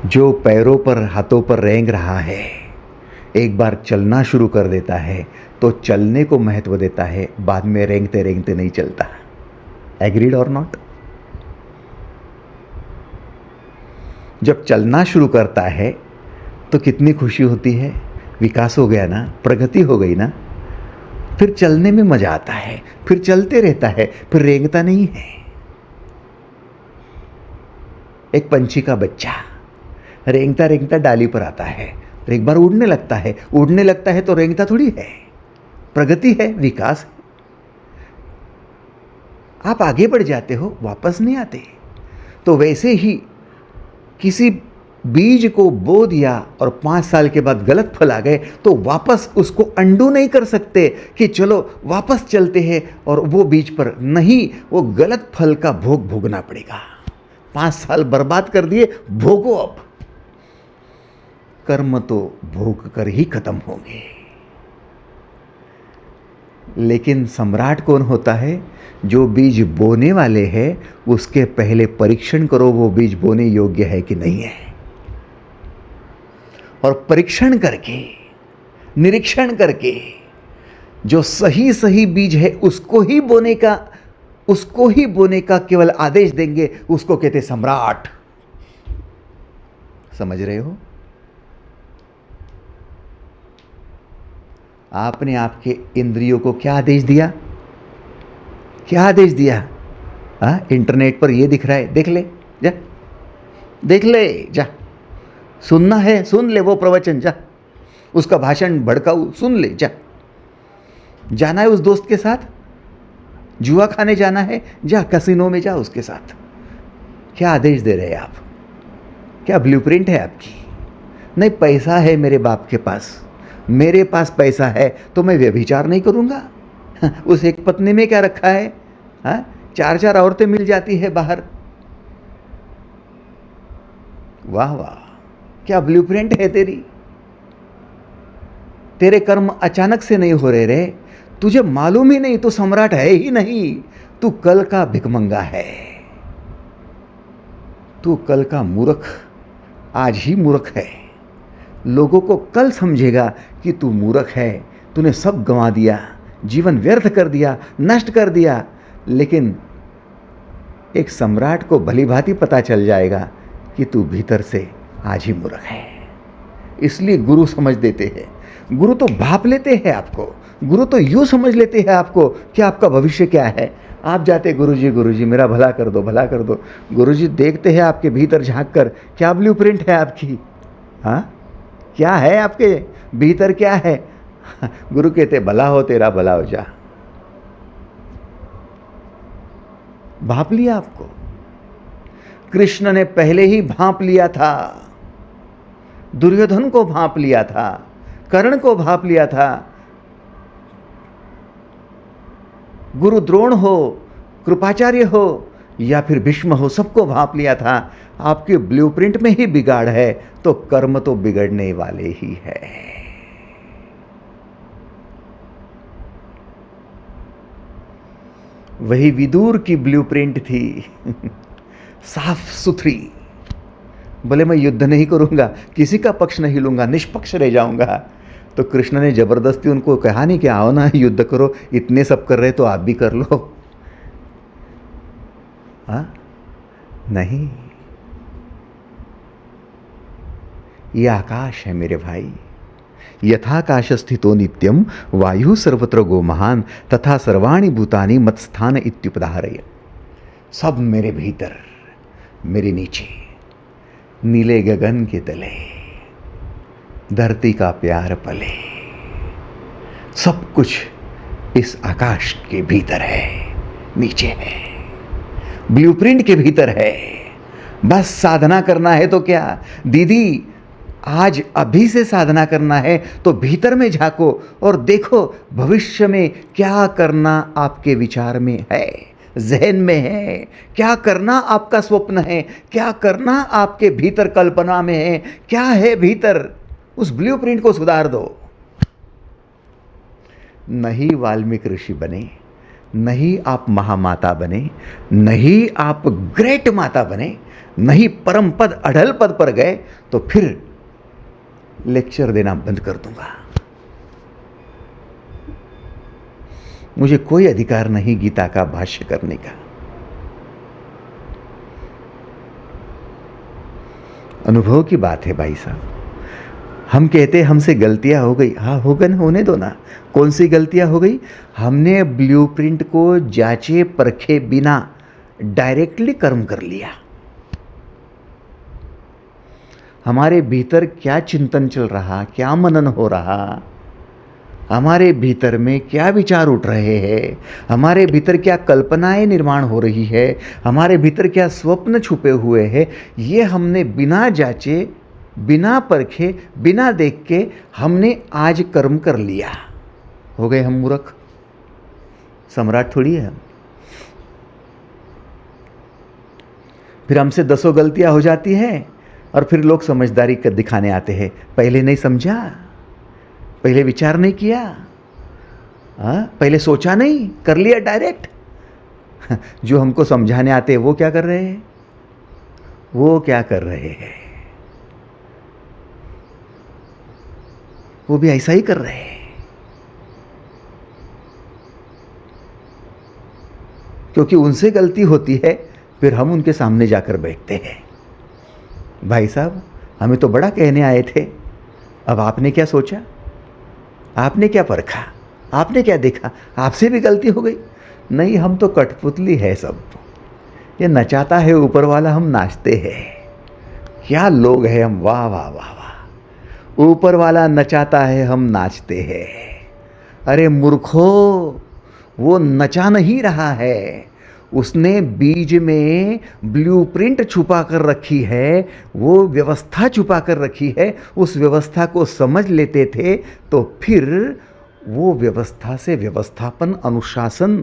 जो पैरों पर, हाथों पर रेंग रहा है, एक बार चलना शुरू कर देता है तो चलने को महत्व देता है, बाद में रेंगते रेंगते नहीं चलता। एग्रीड और नॉट? जब चलना शुरू करता है तो कितनी खुशी होती है, विकास हो गया ना, प्रगति हो गई ना। फिर चलने में मजा आता है, फिर चलते रहता है, फिर रेंगता नहीं है। एक पंछी का बच्चा रेंगता रेंगता डाली पर आता है, और एक बार उड़ने लगता है। उड़ने लगता है तो रेंगता थोड़ी है, प्रगति है, विकास है। आप आगे बढ़ जाते हो, वापस नहीं आते। तो वैसे ही किसी बीज को बो दिया और 5 साल के बाद गलत फल आ गए तो वापस उसको अंडू नहीं कर सकते कि चलो वापस चलते हैं और वो बीज पर नहीं, वो गलत फल का भोग भोगना पड़ेगा। 5 साल बर्बाद कर दिए, भोगो अब। कर्म तो भोग कर ही खत्म होंगे। लेकिन सम्राट कौन होता है? जो बीज बोने वाले हैं उसके पहले परीक्षण करो वो बीज बोने योग्य है कि नहीं है। और परीक्षण करके, निरीक्षण करके जो सही सही बीज है उसको ही बोने का केवल आदेश देंगे, उसको कहते सम्राट। समझ रहे हो? आपने आपके इंद्रियों को क्या आदेश दिया? क्या आदेश दिया? इंटरनेट पर ये दिख रहा है, देख ले जा, देख ले जा। सुनना है, सुन ले वो प्रवचन, जा। उसका भाषण भड़काऊ सुन ले, जा। जाना है उस दोस्त के साथ, जुआ खाने जाना है, जा कैसीनो में जा उसके साथ। क्या आदेश दे रहे हैं आप? क्या ब्लूप्रिंट है आपकी? नहीं, पैसा है मेरे बाप के पास, मेरे पास पैसा है तो मैं व्यभिचार नहीं करूंगा। उस एक पत्नी में क्या रखा है? 4-4 औरतें मिल जाती है बाहर। वाह वाह, क्या ब्लूप्रिंट है तेरी। तेरे कर्म अचानक से नहीं हो रहे रे, तुझे मालूम ही नहीं, तू सम्राट है ही नहीं, तू कल का भिखमंगा है। तू कल का मूर्ख, आज ही मूर्ख है। लोगों को कल समझेगा कि तू मूर्ख है, तूने सब गंवा दिया, जीवन व्यर्थ कर दिया, नष्ट कर दिया। लेकिन एक सम्राट को भलीभांति पता चल जाएगा कि तू भीतर से आज ही मूर्ख है। इसलिए गुरु समझ देते हैं, गुरु तो भाप लेते हैं आपको, गुरु तो यूँ समझ लेते हैं आपको कि आपका भविष्य क्या है। आप जाते गुरुजी मेरा भला कर दो, भला कर दो। गुरुजी देखते हैं आपके भीतर झांक कर, क्या ब्लूप्रिंट है आपकी? क्या है आपके भीतर, क्या है? गुरु कहते भला हो तेरा, भला हो जा। भाप लिया आपको। कृष्ण ने पहले ही भाप लिया था, दुर्योधन को भाप लिया था, कर्ण को भाप लिया था। गुरु द्रोण हो, कृपाचार्य हो या फिर भीष्म हो, सबको भाप लिया था। आपके ब्लूप्रिंट में ही बिगाड़ है तो कर्म तो बिगड़ने वाले ही है। वही विदुर की ब्लूप्रिंट थी, साफ सुथरी। बोले मैं युद्ध नहीं करूंगा, किसी का पक्ष नहीं लूंगा, निष्पक्ष रह जाऊंगा। तो कृष्ण ने जबरदस्ती उनको कहा नहीं कि आओ ना युद्ध करो, इतने सब कर रहे तो आप भी कर लो। नहीं, ये आकाश है मेरे भाई, यथाकाश स्थितो नित्यम वायु सर्वत्र गो महान तथा सर्वाणि भूतानि मत्स्थान इत्युपधारय। सब मेरे भीतर, मेरे नीचे, नीले गगन के तले, धरती का प्यार पले, सब कुछ इस आकाश के भीतर है, नीचे है, ब्लूप्रिंट के भीतर है। बस साधना करना है तो क्या दीदी, आज अभी से साधना करना है तो भीतर में झांको और देखो भविष्य में क्या करना आपके विचार में है, जहन में है, क्या करना आपका स्वप्न है, क्या करना आपके भीतर कल्पना में है, क्या है भीतर, उस ब्लूप्रिंट को सुधार दो। नहीं वाल्मीकि ऋषि बने, नहीं आप महामाता बने, नहीं आप ग्रेट माता बने, नहीं परम पद अढ़ल पद पर गए तो फिर लेक्चर देना बंद कर दूंगा। मुझे कोई अधिकार नहीं गीता का भाष्य करने का। अनुभव की बात है भाई साहब। हम कहते हमसे गलतियां हो गई, हाँ होगा ना, होने दो ना। कौन सी गलतियां हो गई? हमने ब्लूप्रिंट को जांचे परखे बिना डायरेक्टली कर्म कर लिया। हमारे भीतर क्या चिंतन चल रहा, क्या मनन हो रहा, हमारे भीतर में क्या विचार उठ रहे हैं, हमारे भीतर क्या कल्पनाएं निर्माण हो रही है, हमारे भीतर क्या स्वप्न छुपे हुए हैं, ये हमने बिना जांचे, बिना परखे, बिना देख के हमने आज कर्म कर लिया। हो गए हम मूर्ख, सम्राट थोड़ी है हम। फिर हमसे 10 गलतियां हो जाती हैं और फिर लोग समझदारी कर दिखाने आते हैं। पहले नहीं समझा, पहले विचार नहीं किया, पहले सोचा नहीं, कर लिया डायरेक्ट। जो हमको समझाने आते हैं वो क्या कर रहे हैं? वो क्या कर रहे हैं? वो भी ऐसा ही कर रहे हैं। क्योंकि उनसे गलती होती है, फिर हम उनके सामने जाकर बैठते हैं। भाई साहब, हमें तो बड़ा कहने आए थे, अब आपने क्या सोचा, आपने क्या परखा, आपने क्या देखा, आपसे भी गलती हो गई। नहीं, हम तो कठपुतली है सब। ये नचाता है ऊपर वाला, हम नाचते हैं। क्या लोग हैं हम, वाह वाह वाह वाह। ऊपर वाला नचाता है, हम नाचते हैं। अरे मूर्खो, वो नचा नहीं रहा है, उसने बीज में ब्लूप्रिंट छुपा कर रखी है, वो व्यवस्था छुपा कर रखी है। उस व्यवस्था को समझ लेते थे तो फिर वो व्यवस्था से व्यवस्थापन, अनुशासन,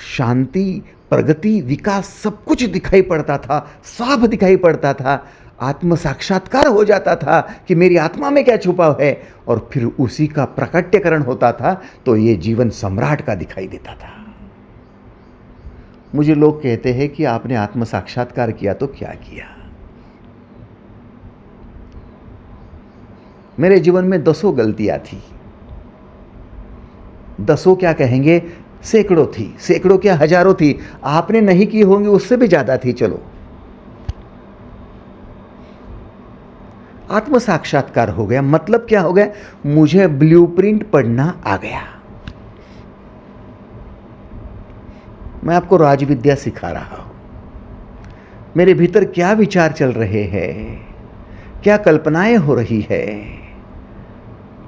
शांति, प्रगति, विकास सब कुछ दिखाई पड़ता था, साफ दिखाई पड़ता था। आत्म साक्षात्कार हो जाता था कि मेरी आत्मा में क्या छुपा है, और फिर उसी का प्रकटीकरण होता था तो ये जीवन सम्राट का दिखाई देता था। मुझे लोग कहते हैं कि आपने आत्म साक्षात्कार किया तो क्या किया? मेरे जीवन में 10 गलतियां थी। 10 क्या कहेंगे, सैकड़ों थी। सैकड़ों क्या, हजारों थी। आपने नहीं की होंगी, उससे भी ज्यादा थी। चलो, आत्म साक्षात्कार हो गया, मतलब क्या हो गया? मुझे ब्लूप्रिंट पढ़ना आ गया। मैं आपको राजविद्या सिखा रहा हूं। मेरे भीतर क्या विचार चल रहे हैं, क्या कल्पनाएं हो रही है,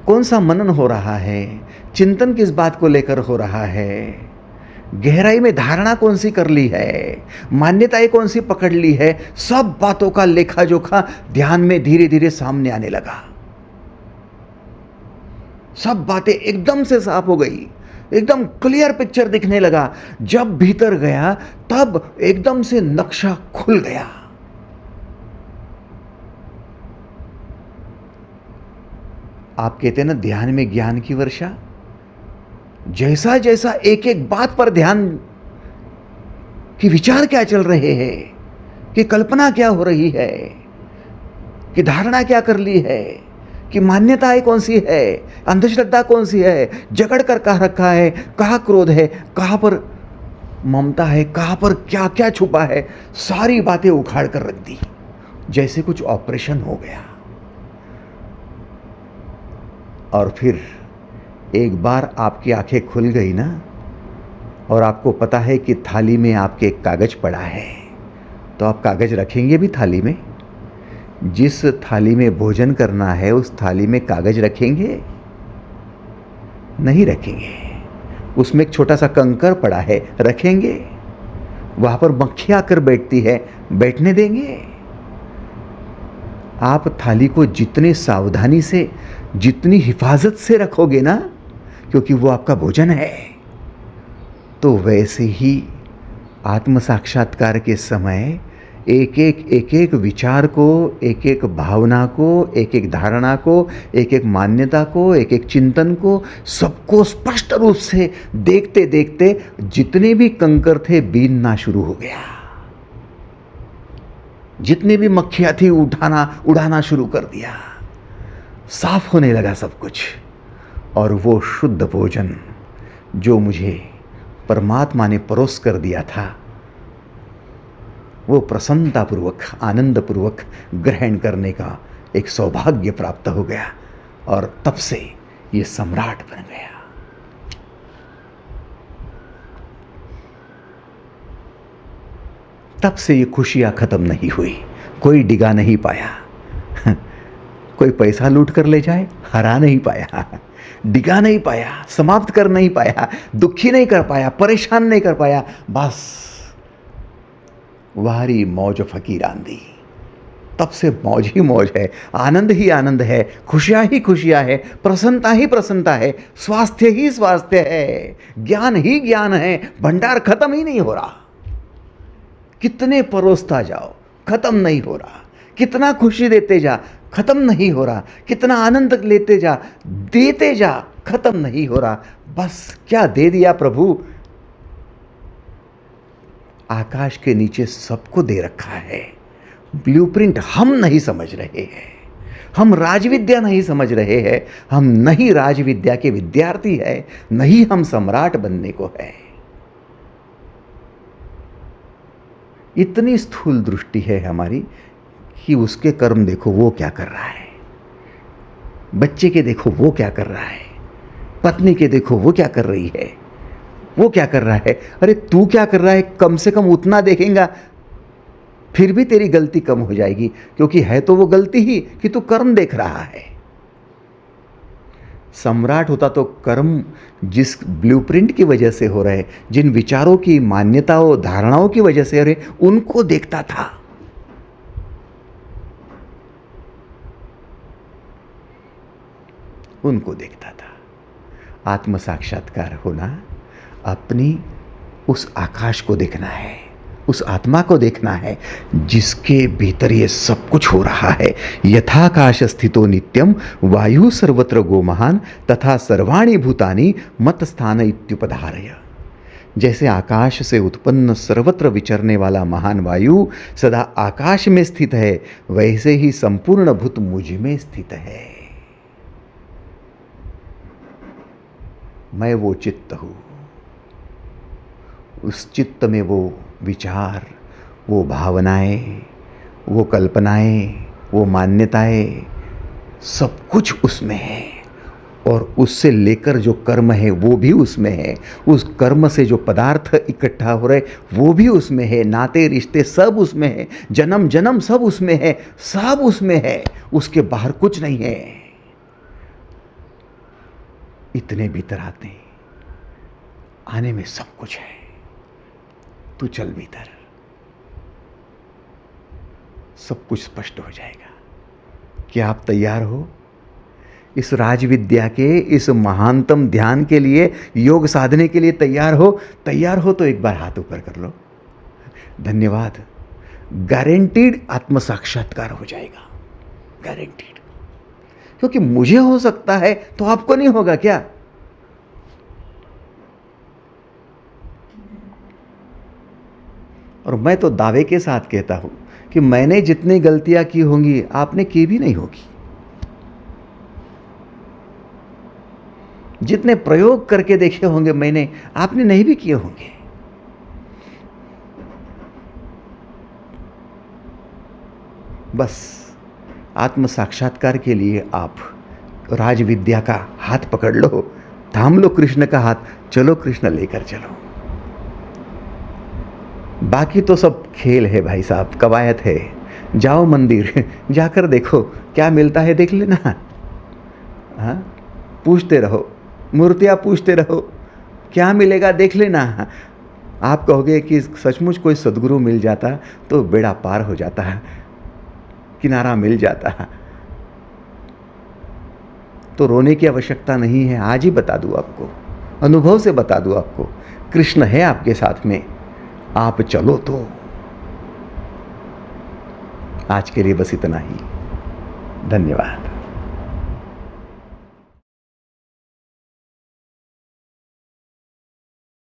कौन सा मनन हो रहा है, चिंतन किस बात को लेकर हो रहा है, गहराई में धारणा कौन सी कर ली है, मान्यताएं कौन सी पकड़ ली है, सब बातों का लेखा जोखा ध्यान में धीरे धीरे सामने आने लगा। सब बातें एकदम से साफ हो गई, एकदम क्लियर पिक्चर दिखने लगा। जब भीतर गया तब एकदम से नक्शा खुल गया। आप कहते हैं ना, ध्यान में ज्ञान की वर्षा। जैसा जैसा एक एक बात पर ध्यान, कि विचार क्या चल रहे हैं, कि कल्पना क्या हो रही है, कि धारणा क्या कर ली है, कि मान्यताएं कौन सी है, अंधश्रद्धा कौन सी है, जकड़ कर कहाँ रखा है, कहाँ क्रोध है, कहाँ पर ममता है, कहाँ पर क्या क्या छुपा है, सारी बातें उखाड़ कर रख दी। जैसे कुछ ऑपरेशन हो गया। और फिर एक बार आपकी आंखें खुल गई ना, और आपको पता है कि थाली में आपके कागज पड़ा है, तो आप कागज रखेंगे भी थाली में? जिस थाली में भोजन करना है उस थाली में कागज रखेंगे? नहीं रखेंगे। उसमें एक छोटा सा कंकर पड़ा है, रखेंगे? वहां पर मक्खी आकर बैठती है, बैठने देंगे? आप थाली को जितने सावधानी से, जितनी हिफाजत से रखोगे ना, क्योंकि वो आपका भोजन है, तो वैसे ही आत्म साक्षात्कार के समय एक एक विचार को, एक एक भावना को, एक एक धारणा को, एक एक मान्यता को, एक एक चिंतन को, सबको स्पष्ट रूप से देखते देखते जितने भी कंकर थे बीनना शुरू हो गया। जितनी भी मक्खियां थी उड़ाना शुरू कर दिया। साफ होने लगा सब कुछ। और वो शुद्ध भोजन जो मुझे परमात्मा ने परोस कर दिया था, वो प्रसन्नतापूर्वक, आनंदपूर्वक ग्रहण करने का एक सौभाग्य प्राप्त हो गया, और तब से ये सम्राट बन गया। तब से ये खुशियां खत्म नहीं हुई। कोई डिगा नहीं पाया। कोई पैसा लूट कर ले जाए, हरा नहीं पाया, डिगा नहीं पाया, समाप्त कर नहीं पाया, दुखी नहीं कर पाया, परेशान नहीं कर पाया। बस वारी मौज फकीर आंधी। तब से मौज ही मौज है, आनंद ही आनंद है, खुशियां ही खुशियां है, प्रसन्नता ही प्रसन्नता है, स्वास्थ्य ही स्वास्थ्य है, ज्ञान ही ज्ञान है। भंडार खत्म ही नहीं हो रहा। कितने परोसता जाओ, खत्म नहीं हो रहा। कितना खुशी देते जा, खत्म नहीं हो रहा। कितना आनंद लेते जा, देते जा, खत्म नहीं हो रहा। बस क्या दे दिया प्रभु? आकाश के नीचे सबको दे रखा है। ब्लूप्रिंट हम नहीं समझ रहे हैं। हम राजविद्या नहीं समझ रहे हैं। हम नहीं राजविद्या के विद्यार्थी है, नहीं हम सम्राट बनने को है। इतनी स्थूल दृष्टि है हमारी कि उसके कर्म देखो वो क्या कर रहा है, बच्चे के देखो वो क्या कर रहा है, पत्नी के देखो वो क्या कर रही है, वो क्या कर रहा है। अरे तू क्या कर रहा है? कम से कम उतना देखेगा, फिर भी तेरी गलती कम हो जाएगी, क्योंकि है तो वो गलती ही कि तू कर्म देख रहा है। सम्राट होता तो कर्म जिस ब्लूप्रिंट की वजह से हो रहे, जिन विचारों की, मान्यताओं, धारणाओं की वजह से हो रहे, उनको देखता था। उनको देखता था। आत्म साक्षात्कार होना अपनी उस आकाश को देखना है, उस आत्मा को देखना है जिसके भीतर ये सब कुछ हो रहा है। यथाकाश स्थितो नित्यम वायु सर्वत्र गो महान तथा सर्वाणि भूतानि मत स्थान इत्युपधारय। जैसे आकाश से उत्पन्न सर्वत्र विचरने वाला महान वायु सदा आकाश में स्थित है, वैसे ही संपूर्ण भूत मुझ में स्थित है। मैं वो चित्त हूँ। उस चित्त में वो विचार, वो भावनाएं, वो कल्पनाएं, वो मान्यताएं, सब कुछ उसमें है। और उससे लेकर जो कर्म है वो भी उसमें है। उस कर्म से जो पदार्थ इकट्ठा हो रहे वो भी उसमें है। नाते रिश्ते सब उसमें है। जन्म जन्म सब उसमें है। सब उसमें है। उसके बाहर कुछ नहीं है। इतने भीतर आने में सब कुछ है। तू चल भीतर, सब कुछ स्पष्ट हो जाएगा। क्या आप तैयार हो इस राजविद्या के, इस महानतम ध्यान के लिए, योग साधने के लिए तैयार हो? तैयार हो तो एक बार हाथ ऊपर कर लो। धन्यवाद। गारंटीड आत्म साक्षात्कार हो जाएगा, गारंटीड। क्योंकि मुझे हो सकता है तो आपको नहीं होगा क्या? और मैं तो दावे के साथ कहता हूं कि मैंने जितनी गलतियां की होंगी आपने की भी नहीं होगी। जितने प्रयोग करके देखे होंगे मैंने, आपने नहीं भी किए होंगे। बस आत्म साक्षात्कार के लिए आप राज विद्या का हाथ पकड़ लो, थाम लो कृष्ण का हाथ, चलो कृष्ण लेकर चलो। बाकी तो सब खेल है भाई साहब, कवायत है। जाओ मंदिर, जाकर देखो क्या मिलता है, देख लेना। हाँ, पूछते रहो, मूर्तियाँ पूछते रहो, क्या मिलेगा देख लेना। आप कहोगे कि सचमुच कोई सद्गुरु मिल जाता तो बेड़ा पार हो जाता, किनारा मिल जाता। तो रोने की आवश्यकता नहीं है, आज ही बता दूँ आपको, अनुभव से बता दूँ आपको, कृष्ण है आपके साथ में, आप चलो तो। आज के लिए बस इतना ही, धन्यवाद।